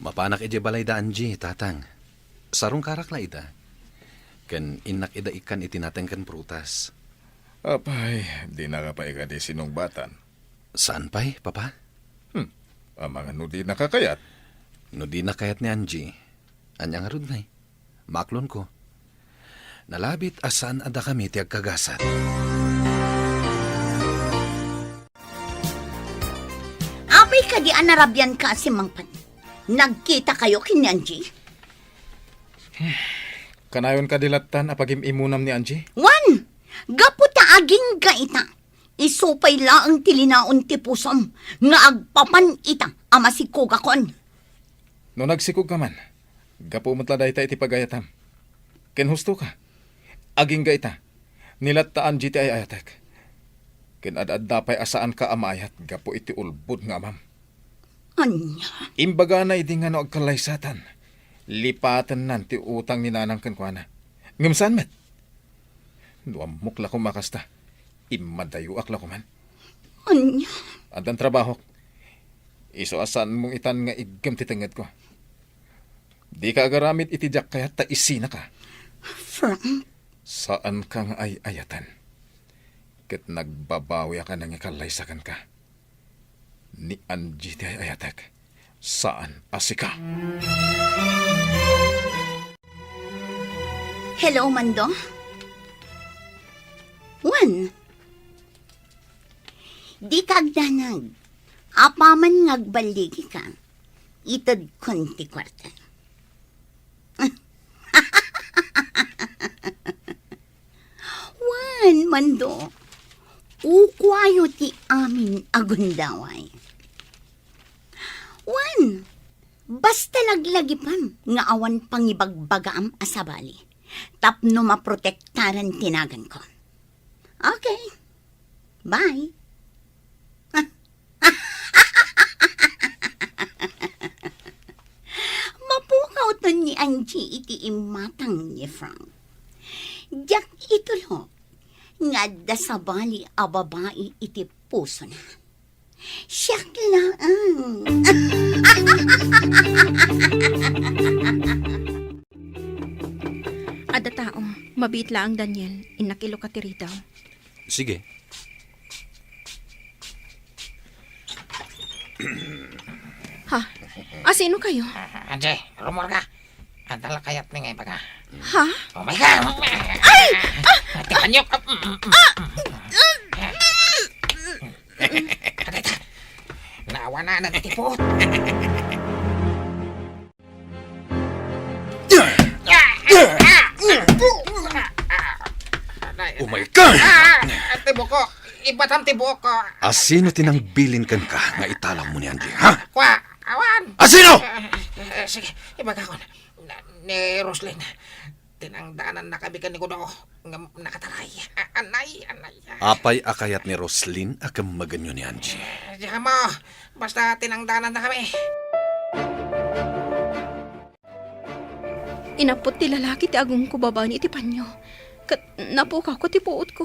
Mapanak ije balay da Angie, tatang. Sarong karak na ida. Kan inak ida ikan itinateng kan prutas. Apay, di nakapay ka di sinungbatan. Saan pa'y, papa? Ang mga no di nakakayat. No di nakayat ni Angie. Anyang arud na maklon ko. Nalabit asan ada kami tiyag kagasat. Apay ka di anarabyan ka si Mangpan. Nagkita kayo kini Angie? Kanayon kadilatan apagim imunam ni Angie? Wan! Gaputa aging gaita. Isupay laang tilinaon ti pusom. Nga agpapan ita ama si kugakon. No nagsikog ka man, gapo matla dahi iti pagayatam. Ken husto ka. Aging gaita. Nilattaan jiti ay ayatek. Ken ad-adda pay asaan ka amayat gapo iti ulbod nga amam. Anya? Imbaga na idi nga no agkalaysatan. Lipatan nan ti utang ni nanang kenkwana. Ngimsan met? Duamok la ko makasta. Imadayo akla ko man. Anya? Andan trabaho. Iso asan mong itan nga igam titenged ko. Di ka agaramit itijak kaya ta isina ka. Frank? Saan ka nga ay ayatan? Ket nagbabawi ka nang ikalaysakan ka. Ni Angie ti ay ayatek. Saan asika? Hello, Mando? Wan? Di kagdanag. Apaman ngagbaligi ka. Itad konti kwarta. Wan, Mando. Ukwayo ti amin agundaway. Wan, basta laglagipam nga awan pangibagbagaam asabali. Tapno maprotektaran tinagan ko. Okay. Bye. Mapukaw to ni Angie iti imatang ni Frank. Diyak itulo. Nga dasabali a babae iti puso na. Siyak lang. Ada tao, mabit lang Daniel, inakilo ka tiritaw. Sige. Ha? Sino kayo? Anjay, rumor ka. Antala kayat ni ngay baga. Ha? Oh my God! Ay! Tikan nyo! Kadita! Naawa na nagtipot! Oh my God! Tibok ko! Ibatam tibok ko! Asino tinangbilin kan ka nga italang mo ni Angie, ha? Kwa! Awan! Asino? Sige, ibaga ko na. Ni Roslyn. Tinangdanan na kami kaniko do. Nakataray. Anay. Apay akayat ni Roslyn akam maganyo ni Angie. Diyan mo. Basta tinangdanan na kami. Inapot ti lalaki ti agong ko baba ni iti panyo. Kat napukaw ko ti puot ko.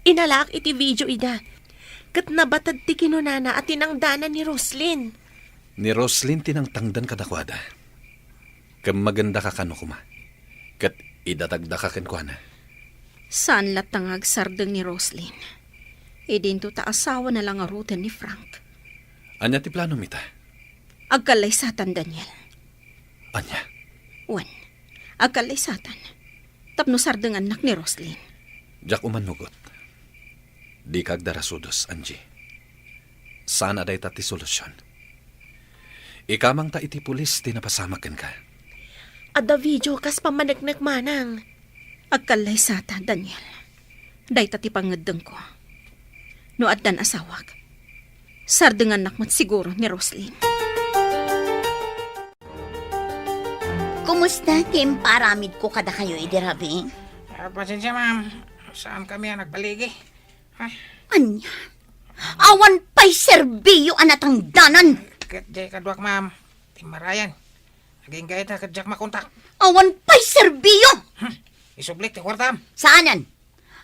Inalak iti video ida. Kat nabatad ti kinunana at tinangdanan ni Roslyn. Ni Roslyn tinangtangdan kadakwada. Kam maganda ka kano kuma. Kat idatagda ka kenkwana. Saan latangag sardeng ni Roslyn? Idinto ta asawa na lang arutan ni Frank. Anya ti plano mita? Agkalaysatan Daniel. Anya? Wan, agkalaysatan. Tapno sardengan nak ni Roslyn. Jak umanugot. Di kag darasudos, Angie. Sana day tati solusyon. Ikamang ta iti pulis, tinapasamakan ka. Ada video kas pamanagnak manang. Agkalaysatan, Daniel. Day tati pangedeng ko. No addan asawag. Sardengan nak mat siguro ni Roslyn. Kumusta, Tim? Paramid ko kada kayo, idirabi. Pasensya, ma'am. Saan kami ang nagbaligi? Ay, Anya? Awan pa'y serbiyo anatang danan. kadjay kadwak, ma'am. Timarayan. Naging gayet na kadjak makontak. Awan pa'y serbiyo. Isublik ti kwartam. Saanan?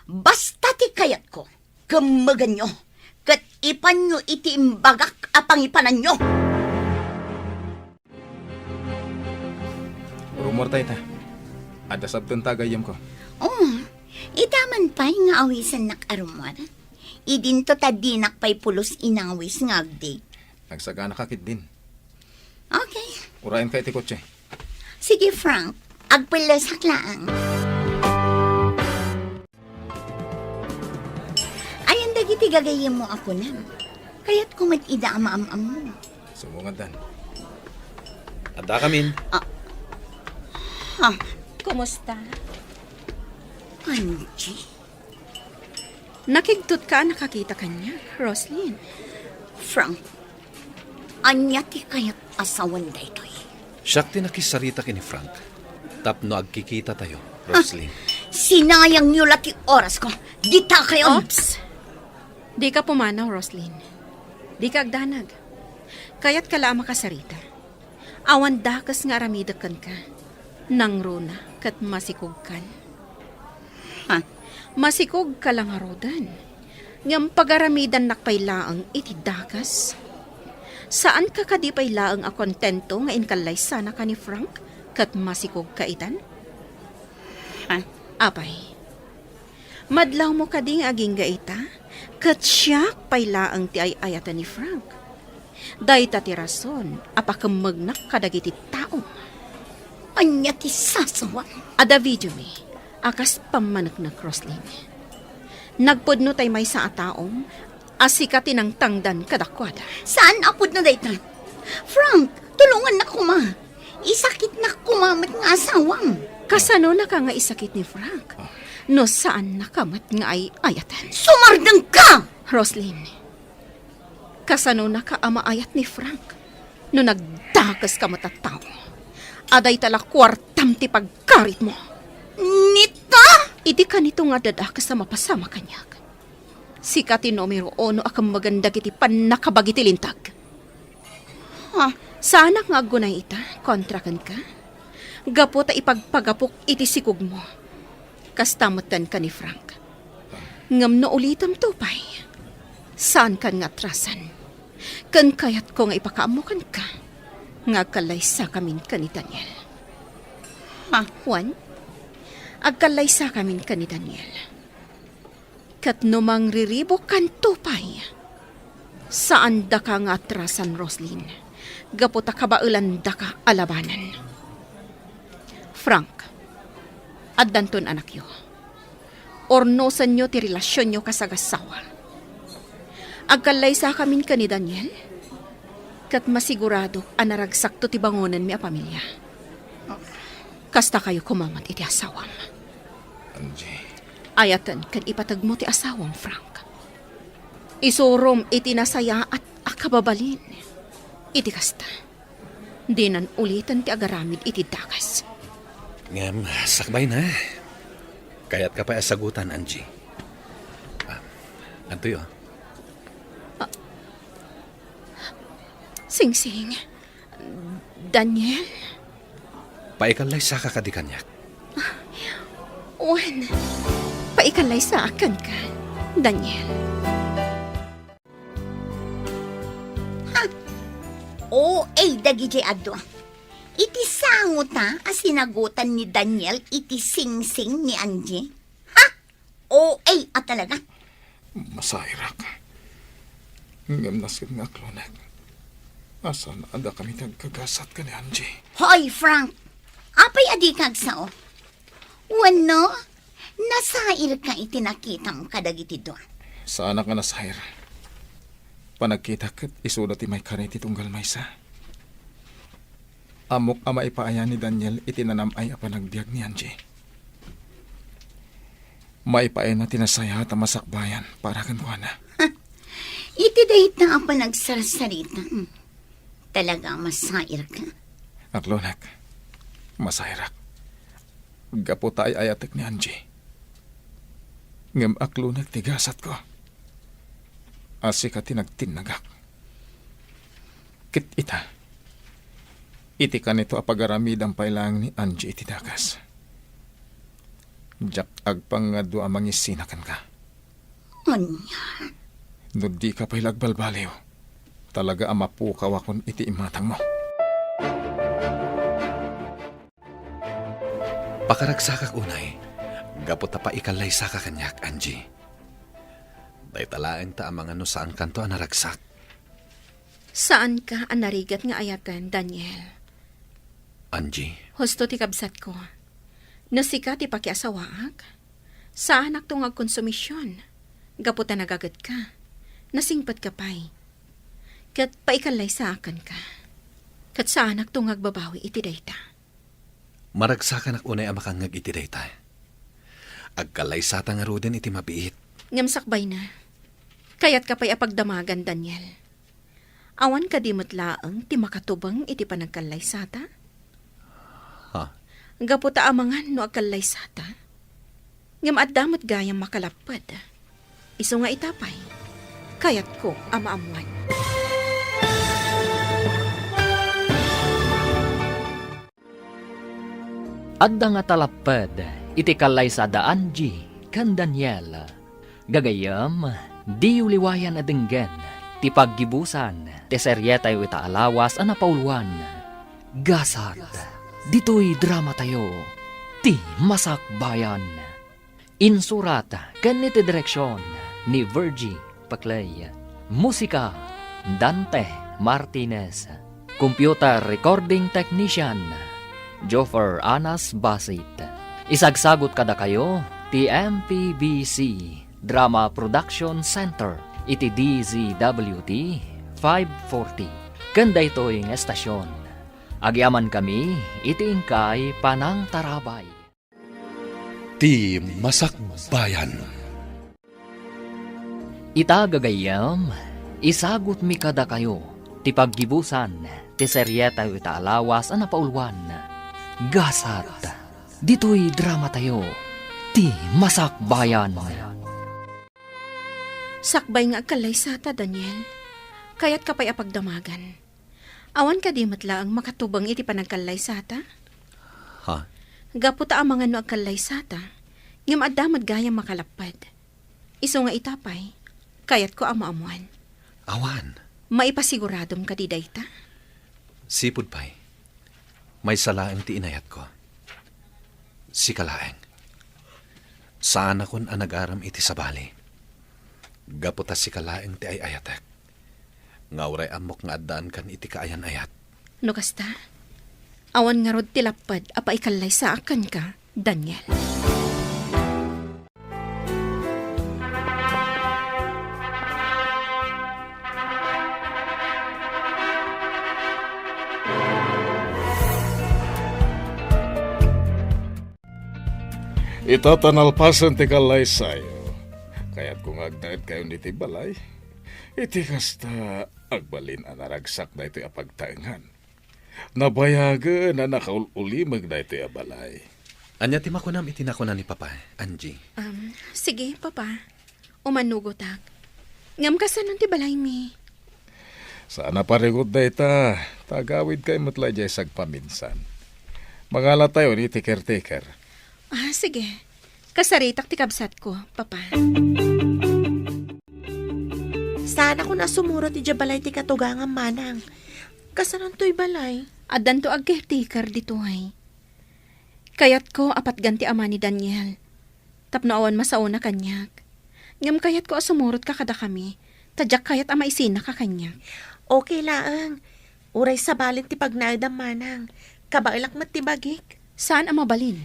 Basta ti kayat ko. Kamagan nyo. Kat ipan nyo iti imbagak apang ipanan nyo. Rumor tayo ta. Ada sabton tagayam ko. Oh, itaman pa'y nga awisan nak arumar. Idinto tadinak pa'y pulos inawis nga agdi. Nagsagana kakit din. Okay. Urayan ka iti kotse. Sige, Frank. Agpilasak lang. Ayan dagiti gagayim mo ako na. Kaya't kumat ida ama-am-am mo. Sumungadan. Ada kamin. Ha? Kumusta? Angie? Nakigtot ka nakakita kanya, Roslyn. Frank, anya ti kaya't asawan da ito'y. Siyak tinakisarita kini Frank. Tapno agkikita tayo, Roslyn. Sinayang nyo lati oras ko. Dita kayo. Ops! Di ka pumanaw, Roslyn. Di ka agdanag. Kaya't kala makasarita. Awan dakas nga ramidakan ka. Nang runa kat masikog kan. Ha? Masikog ka lang arodan. Ngam pagaramidan nakpailaang iti dakas. Saan ka kadipailaang a kontento nga inkalay sana ka ni Frank kat masikog ka itan? Ha? Apay. Madlaw mo ka ding aging gaita kat siya pailaang ti ay ayatan ni Frank. Dayta ti rason apakamagnak kadagiti tao. Anya ti sasawan. Ada video mi, akas pamanagnak Roslyn. Nagpudno tay may sa ataom, asikatin ang tangdan kadakwada. Saan apod na dayta? Frank, tulungan na kuma. Isakit na kumamat nga asawang. Kasano na ka nga isakit ni Frank? No saan nakamat nga ay ayatan? Sumardang ka! Roslyn, kasano na ka ama ayat ni Frank? No nagdakas ka matatao. Aday tala kwartam ti pagkarit mo. Nita? Idi ka nito nga dadakas sa mapasama kanyag. Sikati numero 1 akang maganda kiti panakabagiti lintag. Ha? Sana nga gunay ita, kontrakan ka. Gapo ta ipagpagapok iti sikog mo. Kastamutan ka ni Frank. Ngam no ulitam tupay. Saan kan nga trasan? Kan kayat ko nga ipakaamukan ka. Nga kalaysa kamin ka ni Daniel. Ha? Juan, agkalaysa kamin ka ni Daniel. Kat numang riribok kan tupay. Saan da ka nga atrasan, Roslyn? Gaputa kabaulan da ka alabanan. Frank, addanton anak yo. Ornosan nyo ti relasyon nyo kasagasawa. Agkalaysa kamin ka ni Daniel. Kat masigurado anaragsak to ti bangonan mi a pamilya. Kasta kayo kumamat iti asawam. Angie. Ayatan kan ipatag mo ti asawam, Frank. Isurom iti nasaya at akababalin. Iti kasta. Di nan ulitan ti agaramid iti dakas. Ngam, sakbay na. Kaya't ka pa asagutan, Angie. Anto yun? Sing-sing. Daniel? Paikalay sa kakadikanyak. Juan, paikalay sa akin ka, Daniel. O, dagiti ado. Iti sangot na asinagutan ni Daniel iti sing-sing ni Angie. Ha? O, talaga. Masayra ka. Ngam nasin nga klonek. Asa na ada kami nagkagasat ka ni Angie. Hoy, Frank! Apay adi kagsao. Wano, nasair ka itinakitang kadagiti doon. Sa anak nga nasahir. Panagkita kat isuda ti may kaniti tunggal maysa. Amok ama ipaayan ni Daniel itinanam ay apanagbiag ni Angie. Maipaay na tinasaya at masakbayan para kan ko na. Iti dahit na ang panagsarsarita. Talaga masair ka. Aklonak, masahirak. Gapo tayo ayatek ni Angie. Ngam aklonak tigasat ko. Asi ka tinagtinagak. Kit ita. Iti ka nito apagaramid ang pailang ni Angie iti dagas. Jak agpangado amang isinakan ka. Anya. No di ka pa'y lagbalbaliw. Talaga amapukaw akon iti imatang mo. Pakaragsakak unay, gapot ta pa ikalay sa kakanyak, Angie. Day talaeng ta ang mga no saan kanto ang naragsak. Saan ka ang narigat nga ayatan, Daniel? Angie, Husto ti kabsat ko. Nasika ti pakiasawaak. Saan aktong agkonsumisyon? Gaputa nagagat ka. Nasingpat ka pa'y. Kat paikalay sa akan ka. Kat saan aktong agbabawi iti dayta. maragsakan ak unay ang makangag iti dayta. Agkalay sa nga ruden iti mabiit. Ngamsakbay na. Kayat ka pa'y apagdamagan, Daniel. Awan ka di matlaang ti makatubang iti panagkalay sata? Ha? Gaputa amangan no agkalay sata. Ngam at damot gayang makalapad. Iso nga itapay. Kayat ko amaamuan. Adda nga talapad, iti kalay sa da Angie, kan Daniel. Gagayam, di uliwayan adenggen, ti paggibusan, ti seryeta yu itaalawas ana pauluan. Gasat, dito'y drama tayo, ti masakbayan. Insurat, kan iti direksyon, ni Virgie Paclay. Musika, Dante Martinez. Computer Recording Technician, Joffer Anas Basit. Isagsagot kada kayo, ti MPBC Drama Production Center, iti DZWT 540. Kanda ito'y estasyon. Agyaman kami, iti ingkay Panang Tarabay. Ti Masakbayan. Itagagayam, isagot mi kada kayo, ti paggibusan, ti seryeta yu itaalawas ana paulwan. Gasat, dito'y drama tayo, ti masakbayan. Sakbay nga agkalay sata, Daniel. Kayat ka pa'y apagdamagan. Awan ka di matlaang makatubang iti panagkalay sata? Ha? Gaputa ang mga no agkalay sata. Ngam adamad gayang makalapad. Iso nga itapay. Kayat ko ang maamuan. Awan. Maipasiguradom ka di dayta? Sipod pa'y. May salaeng ti inayat ko. Si kalaeng. Saan akon ang nag-aram iti sabali. Gaputa si kalaeng ti ay ayatek. Ngawray amok nga addaan kan iti kaayan-ayat. No kasta? Awan nga rod tilapad apa ikalay sa akan ka, Daniel. Itatanalpasan ti kalay sayo. Kaya't kung agdaet kayo niti balay, iti kasta agbalin anaragsak na ito apagtaengan. Nabayaga na nakaulimag na ito balay. Anya ti makunam itinakunan ni Papa, Angie. Sige, Papa. Umanugotak. Ngam kasanon ti balay mi. Sana parigod na ita, tagawid kay matla jay sagpaminsan. Mangala tayo ni ti caretaker. Sige. Kasaritak ti kabsat ko, Papa. Sana ko na sumuro ti jabalay ti katugangang manang. Kasanan to'y balay. Adan to agkehtikar dito ay. Kayat ko apat ganti ama ni Daniel. Tapno awan masauna kanyak. Ngam kayat ko asumurot ka kada kami. Tadyak kayat ama isina ka kanyak. Okay laang. Uray sa balin ti pagnaidam manang. Kabailak mat ti bagik. Saan ang mabalin?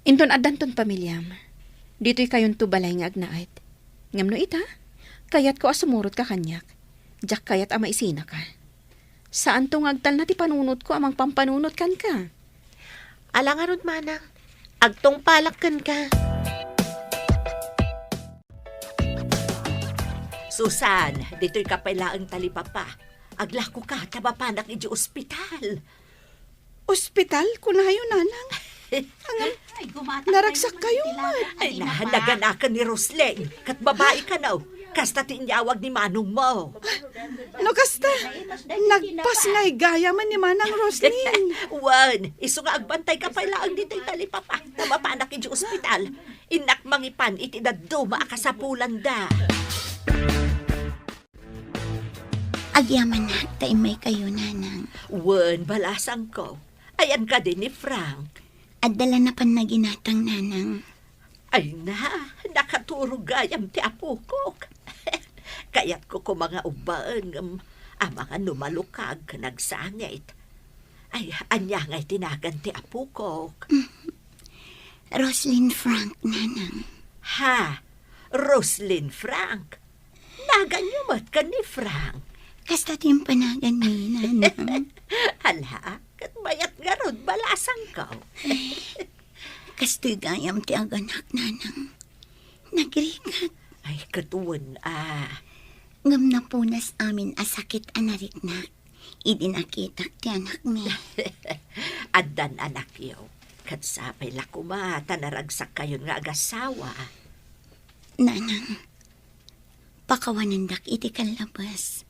Inton adanton pamilyam. Dito'y kayon tubalay nga agnaad. Ngam no ita, kayat ko asumurot ka kanyak. Jak kayat ama isina ka. Saan tong agtal na ti panunot ko amang pampanunot kan ka? Alangarod manang, agtong palakkan ka. Susan, dito'y kapailaang talipapa. Aglako ka, tabapanak iji ospital. Ospital? Kunayo, nanang. Naragsak kayo, Ay na, naganakan ni Rosleng. Kat babae ka na. Kasta tinyawag ni Manong mo. No, kasta. Nagpas nga'y gaya man ni Manang Roslyn. Wan, iso nga agbantay kapailaang dito'y talipapa. Tabapanak iji ospital. Inak mangipan iti daduma akasapulan da. Agyaman na, tayo may kayo, nanang. Wan, balasang ko. Ayan ka din ni Frank. At dala na pan na ginatang, nanang. Ay na, nakaturog gayam ti apukok. Kaya't ko mga ubaan, ang mga numalukag, nagsangit. Ay, anya nga'y tinagan ti apukok. Roslyn Frank, nanang. Ha? Roslyn Frank? Naganyumat ka ni Frank. Kasta timpanagan ni, nanang. Hala, kat bayat nga rod, balasang ko. Kasto'y gayam ti aganak, nanang. Nagrikat. Ay, katuwan Ngam na punas amin asakit anariknak. Idinakitak ti anak mi. Adan anak yo. Kat sapay lakumata naragsak kayo nga agasawa. Nanang, pakawanandak iti kalabas.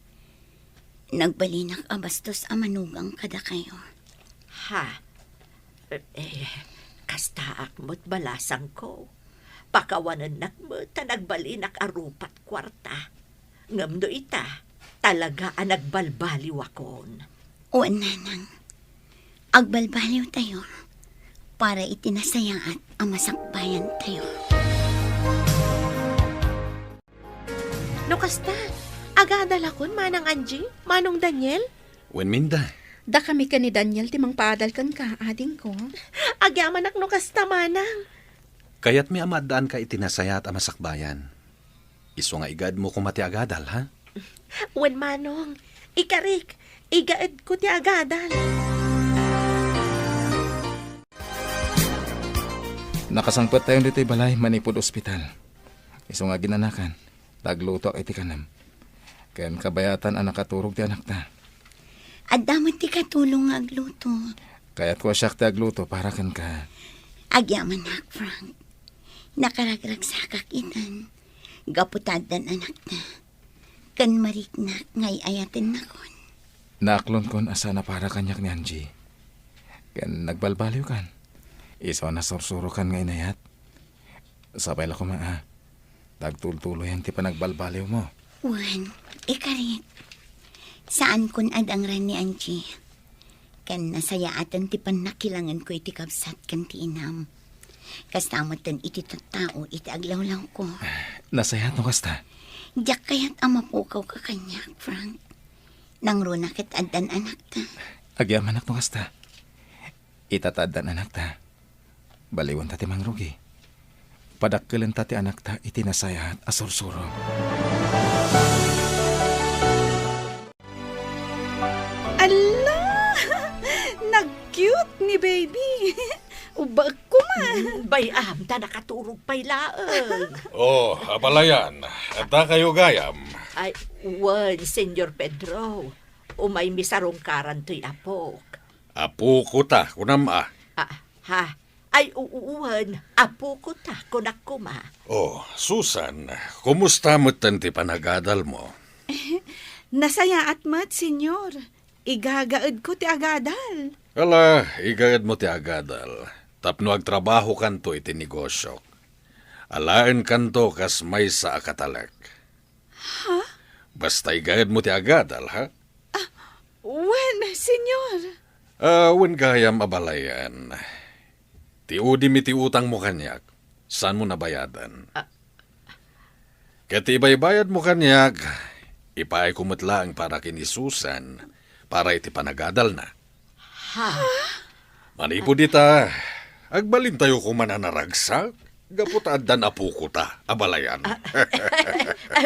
Nagbalinak abastos a manugang kada kayo. Ha? Kastaak mo't balasang ko. Pakawanan nakmo ta nagbalinak arupat kwarta. Ngam do ita, talaga ang nagbalbaliw akon. O nanang, agbalbaliw tayo para itinasaya at amasakbayan tayo. No kasta, agadal akon manang Angie, manong Daniel. Wen minda. Da kami ka ni Daniel timang paadal kan ka, ading ko. Agyaman ak no kasta manang. Kaya't may amadaan ka itinasaya at amasakbayan. Iso nga igad mo kumati agadal, ha? Wen manong, ikarik, igaed ko ti agadal. Nakasangpet tayo dito'y balay, manipod ospital. Iso nga ginanakan, tagluto iti kanam. Kayan kabayatan ang nakaturog ti anak ta. At damat ti katulong nga agluto. Kaya't ko siyak ti agluto para kan ka. Agyaman na, Frank. Nakaragragsakak itan. Gaputadan anak na. Kan mariknak ngay ayatin na kon. Naaklon kon asa na para kanyak ni Angie. Kayan nagbalbaliw kan. Iso na sursuro kan ngay nayat. Sabay la ko maa. Tagtultuloy ang ti panagbalbaliw mo. Juan, ikarit. Saan kun adang ran ni Angie? Kan nasaya atan ti panakilangan ko iti kapsat kan ti inam. Kastamatan iti tattao iti aglawlaw ko. Nasayat no kasta. Diyak kaya't amapukaw ka kanya, Frank. Nang runakit adan anak ta. Agyaman anak no kasta. Itataddan anak ta. Baliwan ta ti mangrugi. Padakkelan ta ti anak ta iti nasayat asursuro. Ala! Nag-cute ni baby. Ubag ko man. Bayam, ta nakaturog pa'y laang. Oh, abalayan. Ata kayo gayam. Ay, wan, Senyor Pedro. Umay misarong karan to'y apok. Apo ko ta, kunam ah. Ha? Ay, uwan. Apo ko ta, kunak kuma. Oh, Susan, kumusta mo ti panagadal mo? Nasaya at mat, senyor. Igagaad ko ti agadal. Ala, igagad mo ti agadal. Tapno agtrabaho kanto iti negosyo. Alaen kanto kas may sa akatalak. Ha? Basta igagad mo ti agadal, ha? Wen, senyor. Wen gayam abalayan. Ti udim iti utang mo kanyak. Saan mo nabayadan? Kati ibaybayad mo kanyak, ipaay kumutlaang para kini Susan, para iti panagadal na. Ha? Manipo dita, agbalin tayo kumananaragsak. Gaputad dan apo ko ta, abalayan.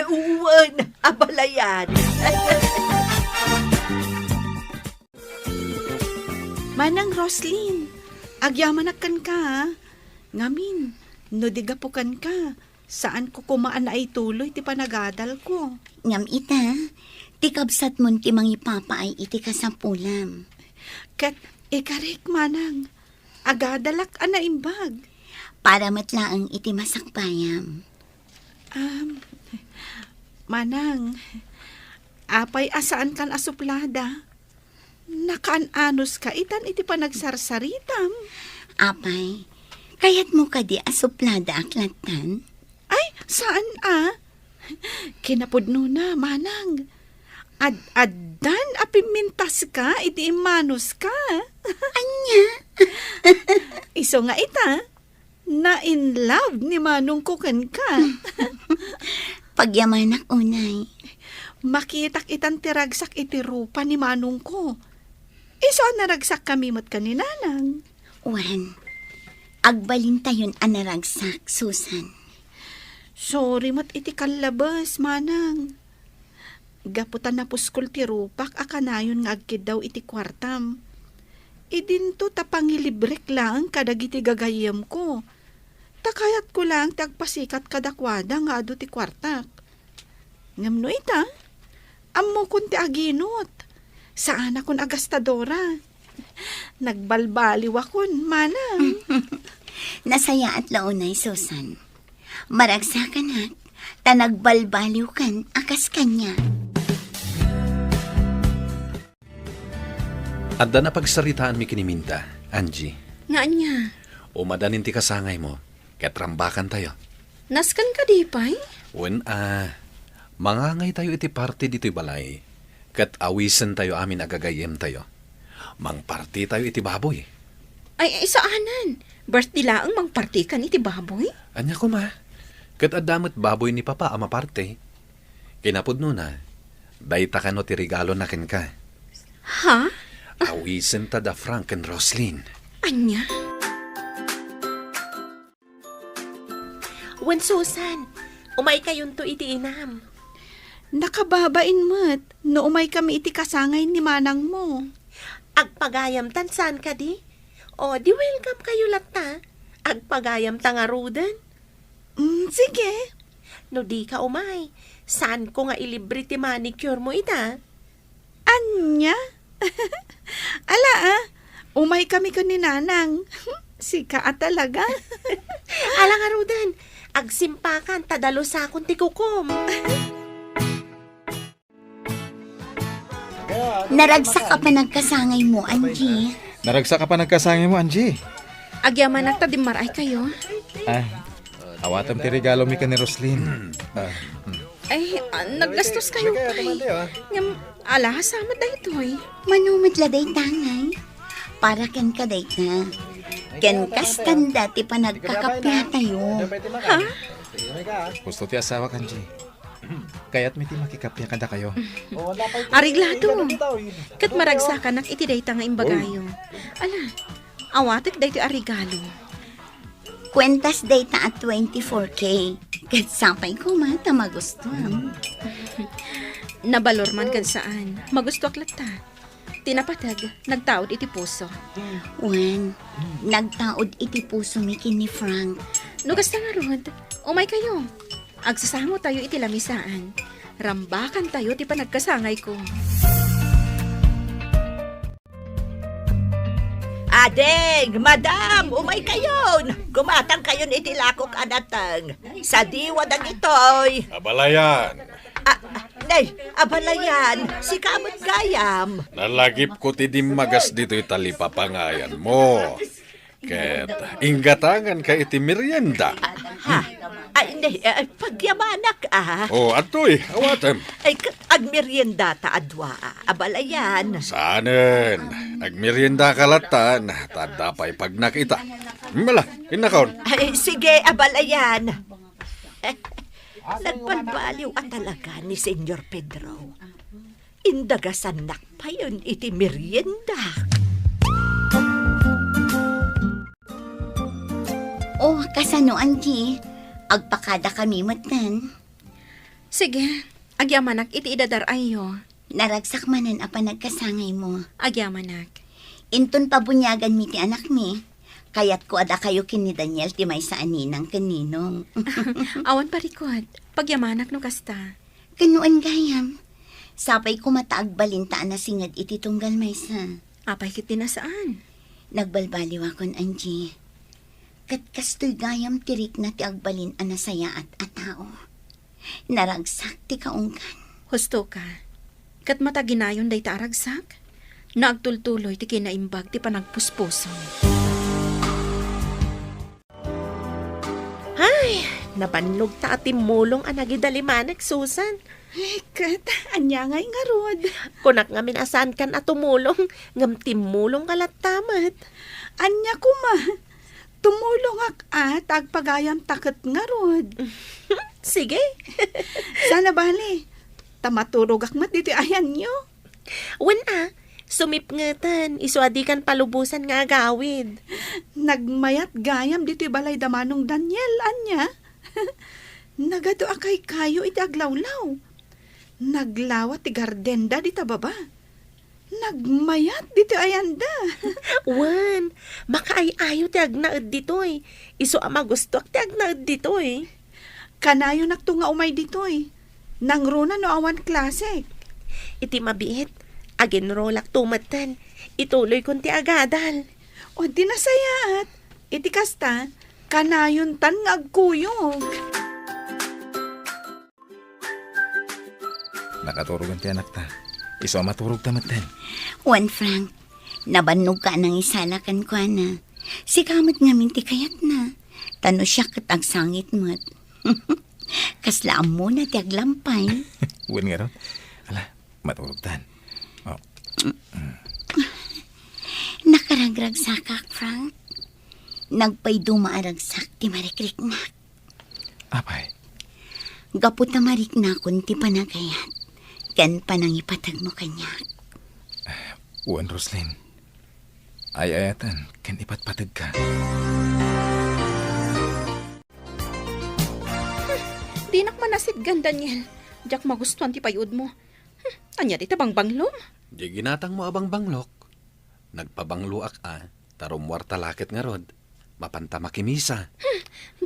Uwan, abalayan. Manang Roslyn, agyamanakan ka, ha? Ngamin, no digapukan ka, saan ko kumaan na ay tuloy ti panagadal ko. Ngam ita, ti kabsat mon ti mangipapa ay iti kasapulam. Kat ikarik manang, agadalak ana imbag. Para matlaang iti masakbayam. Manang, apay asaan kan asuplada. Nakaan-anos ka itan iti panagsarsaritam. Apay, kayat mo ka di asuplada aklatan? Ay, saan Kinapudno na, manang. Ad-addan apimintas ka, iti imanos ka. Anya? Iso nga ita, na in love ni manong kukan ka. Pagyamanak unay. Makitak itan tiragsak iti rupa ni manong ko. Iso naragsak kami mat kaninanang. Wan, agbalin tayon anaragsak, Susan. Sorry mat iti kalabas, manang. Gaputan na puskol ti rupak akanayon nga agkid daw iti kwartam. Idinto tapangilibrek lang kadag iti gagayam ko. Takayat ko lang tagpasikat kadakwada nga ado ti kwartak. Ngamno ita, ammo kun ti aginot. Saan akon agastadora? Nagbalbaliw akon, manang. Nasaya at launay, Susan. Maragsakan at, tanagbalbaliw kan akas kanya. Adda na pagsaritaan mi kiniminta, Angie. Nga niya, Umadanin ti kasangay mo, ket rambakan tayo. naskan ka di pay? Wen mangangay tayo iti party dito'y balay. Ket awisen tayo amin agagayem tayo. Mang party tayo iti baboy. Ay, saanan? Birthday laang mang party kan iti baboy? Anya ko ma, ket adamot baboy ni papa ama parte. Kinapudno na, dayta ka no ti regalo na ken ka. Ha? Awisen ta da Frank and Roslyn. Anya? Wan Susan, umay kayon to iti inam. Nakababain mo't, no umay kami iti kasangay ni manang mo. Agpagayam tan saan ka di? O di welcome kayo latta. Agpagayam ta nga rudan. Sige. No di ka umay, saan ko nga ilibre ti manicure mo ita? Anya? Ala umay kami ka ni nanang. Sika talaga. Ala nga rudan, agsimpakan tadalo sa akong ti kukom. Naragsak ka pa nagkasangay mo, Angie. Naragsak ka pa nagkasangay mo, Angie. Agyaman at tadimaray kayo? Awatam ti regalo mi ka ni Roslyn. Ay, naggastos kayo pay. Ngam, ala, sama da ito'y. Manumit laday tangay. Para ken kaday ka. Ken kastanda ti pa nagkakapya tayo. Ha? Gusto ti asawa, Angie. Kaya't may ti makikapya kada kayo. Ariglado. Kat maragsakan at iti dayta nga imbagayo. Ala, awatek dayto arigalo. Kwentas data at 24K. Kat sapay ko mata magustuhan. Nabalor man kan saan. Magusto aklat ta. Tinapatag, nagtaod iti puso. Wan, nagtaod iti puso mi kin ni Frank. Nugas na nga rod, umay kayo. Agsasamo tayo iti lamisaan. Rambakan tayo ti panagkasangay ko. Adeng, madam, umay kayon. Gumatang kayon iti lakok anatang. Sa diwadang itoy. Abalayan, Abalayan, si kamot gayam. nalagip ko ti dimagas dito'y talipapangayan mo. Ket, inggatangan ka iti merienda. Pagyamanak O, atoy, awatem. agmerienda ta adwa, abalayan. Saanen, agmerienda kalatan, tadapay pag nakita. Mala, inakaon. Sige, abalayan. Nagbalbaliw at talaga ni Senyor Pedro. Indagasan nakpayon iti merienda. Oh, kasano, Angie? Agpakada kami matan. Sige, agyamanak iti idadar ayo. Naragsak manan apa nagkasangay mo. Agyamanak. Inton pabunyagan mi ti anak mi. Kayat ko ada kayo kin ni Daniel ti may sa aninang kaninong. Awan parikot, pagyamanak no kasta. Kanuan gayam. Sapay ko mataag balintaan na singad iti tunggal may sa. Apay kiti na saan? Nagbalbaliw akon, Angie. Kat kastoy gayam tirik na ti agbalin anasaya at atao. Naragsak ti kaunggan. Husto ka. Kat mataginayon day taragsak. Naagtultuloy ti kinaimbag ti panagpuspuson. Ay, nabanlog ta at timulong anagidalimanek, Susan. Kat, anya ngay nga rod. Kunak nga minasan kan at tumulong, ngam timulong kalat tamat. Anya ko ma. Tumulong at agpagayam taket nga rod. Sige. Sana bali. Tamaturog akmat dito ayan nyo. Sumipngetan, isuadi kan palubusan nga agawid. Nagmayat gayam dito balay damanong Daniel, anya. Nagado akay kayo iti aglawlaw. Naglawat ti gardenda dita baba. Nagmayat dito ayanda. Wan, makaay-ayo ti agnaed ditoy. Isu ama gusto ti agnaed ditoy. Kanayo nakto nga umay ditoy. Nangruna no awan klase. Iti mabiit, aginrolak tumatan. Ituloy kon ti agadal. O di nasayaat. Iti kasta, kanayon tan nga agkuyog. Nakaturugan ti anak ta. Iso maturog tamatan. Juan Frank, nabannog ka nang isalakan ko na. Si kamot nga minti kayat na. Tano siya katag sangit mo't. Kaslaam mo na ti aglampay. Uwan nga ron. Ala, maturog tan. Oh. Nakaragrag sakak, Frank. Nagpay dumaaragsak ti marikrik na. Apay. Gapot na marik na kun ti panagayat. Kan panang ipatag mo kanya. Uwan, Roslyn. Ay-ayatan, kan ipatpatag ka. Di nakmanasidgan, Daniel. Diyak magustuhan ti payud mo. Anya di tabang banglom. Di ginatang mo abang banglok. Nagpabangluak tarom warta lakit nga rod. Mapanta makimisa.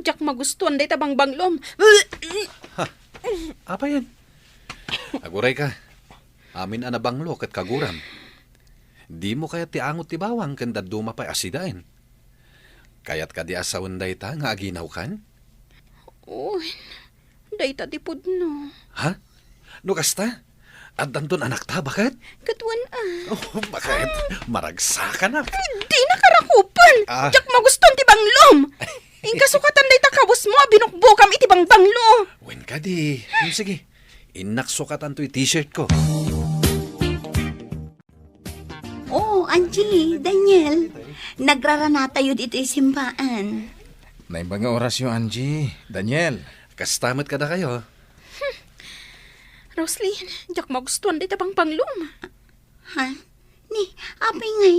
Diyak magustuhan di tabang banglom. Apa yan? Aguray ka. Amin anabanglok at kaguram. Di mo kaya ti angot ti bawang kanda dumapay asidain. Kayat ka di asawan day ta nga aginaw kan? Uy, day ta tipod no. Ha? No kasta? At danton anak ta, bakit? Katuan Oh, bakit? Maragsakan na. Di nakarakupan. Diyak magustuhan ti banglom. Ingkasukatan day ta kabus mo, binukbukam iti bang banglo. Wen ka di. Sige, inaksukatan to yung t-shirt ko. Oh, Angie, Daniel. Nagrarana tayo dito simbaan. Naimbang nga orasyon, Angie. Daniel. Kastamot ka na kayo. Roslyn, diyak magustuhan day tabang banglom. Ha? Ni, apay ngay,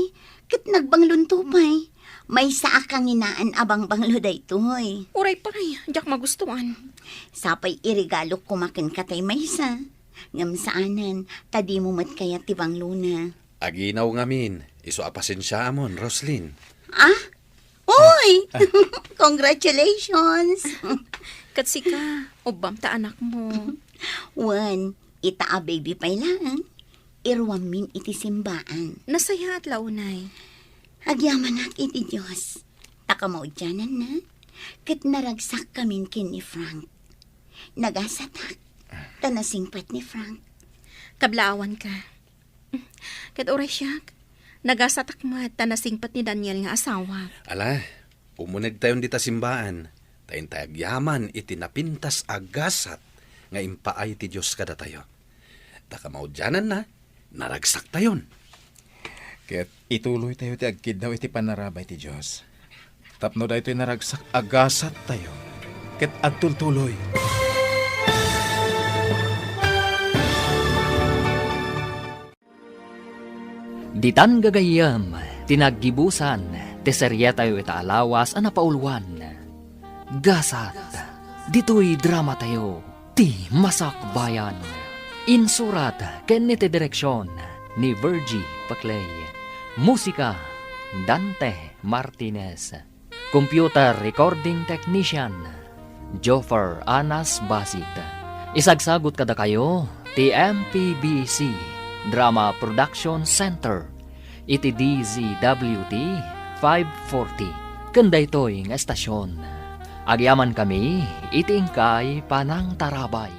kit nagbanglunto-pay. May saa kang inaan abang banglo daytoy. Uray pa rin, diyak magustuhan. Sapay irigalo kumakin katay maysa. Ngam saanan, tadi mo mat kaya tibang luna. Aginaw ngamin. Iso apasin siya amon, Roslyn. Ah? Uy! Congratulations! Katsika, ubam ta anak mo. Wan, itaa baby pay lang. Irwamin iti simbaan. Nasaya at launay. Agyaman ak iti Diyos. Takamaudyanan na. Kat naragsak kamin kin ni Frank. Nagasatak. Tanasingpat ni Frank. Kablaawan ka. Kat oray siyak. Nagasatak mo at tanasingpat ni Daniel nga asawa. Ala, umunag tayon dita simbaan. Tayin tayo agyaman iti napintas agasat. Nga impaay ti Diyos kada tayo. Takamaudyanan na. Naragsak tayon. Kaya't ituloy tayo ti agkid daw iti panarabay ti Diyos. Tapno da ito'y naragsak agasat tayo. Kaya't agtultuloy. Ditan gagayam, tinaggibusan, ti serye tayo itaalawas ang napauluan. Gasat, dito'y drama tayo, ti Masakbayan. Insurat, ken iti direksyon ni Virgie Paclay. Musika, Dante Martinez. Computer Recording Technician, Joffer Anas Basit. Isagsagot kada kayo, ti MPBC Drama Production Center, iti DZWT 540. Kanday to'y nga estasyon. Agyaman kami, iti ingkay panang tarabay.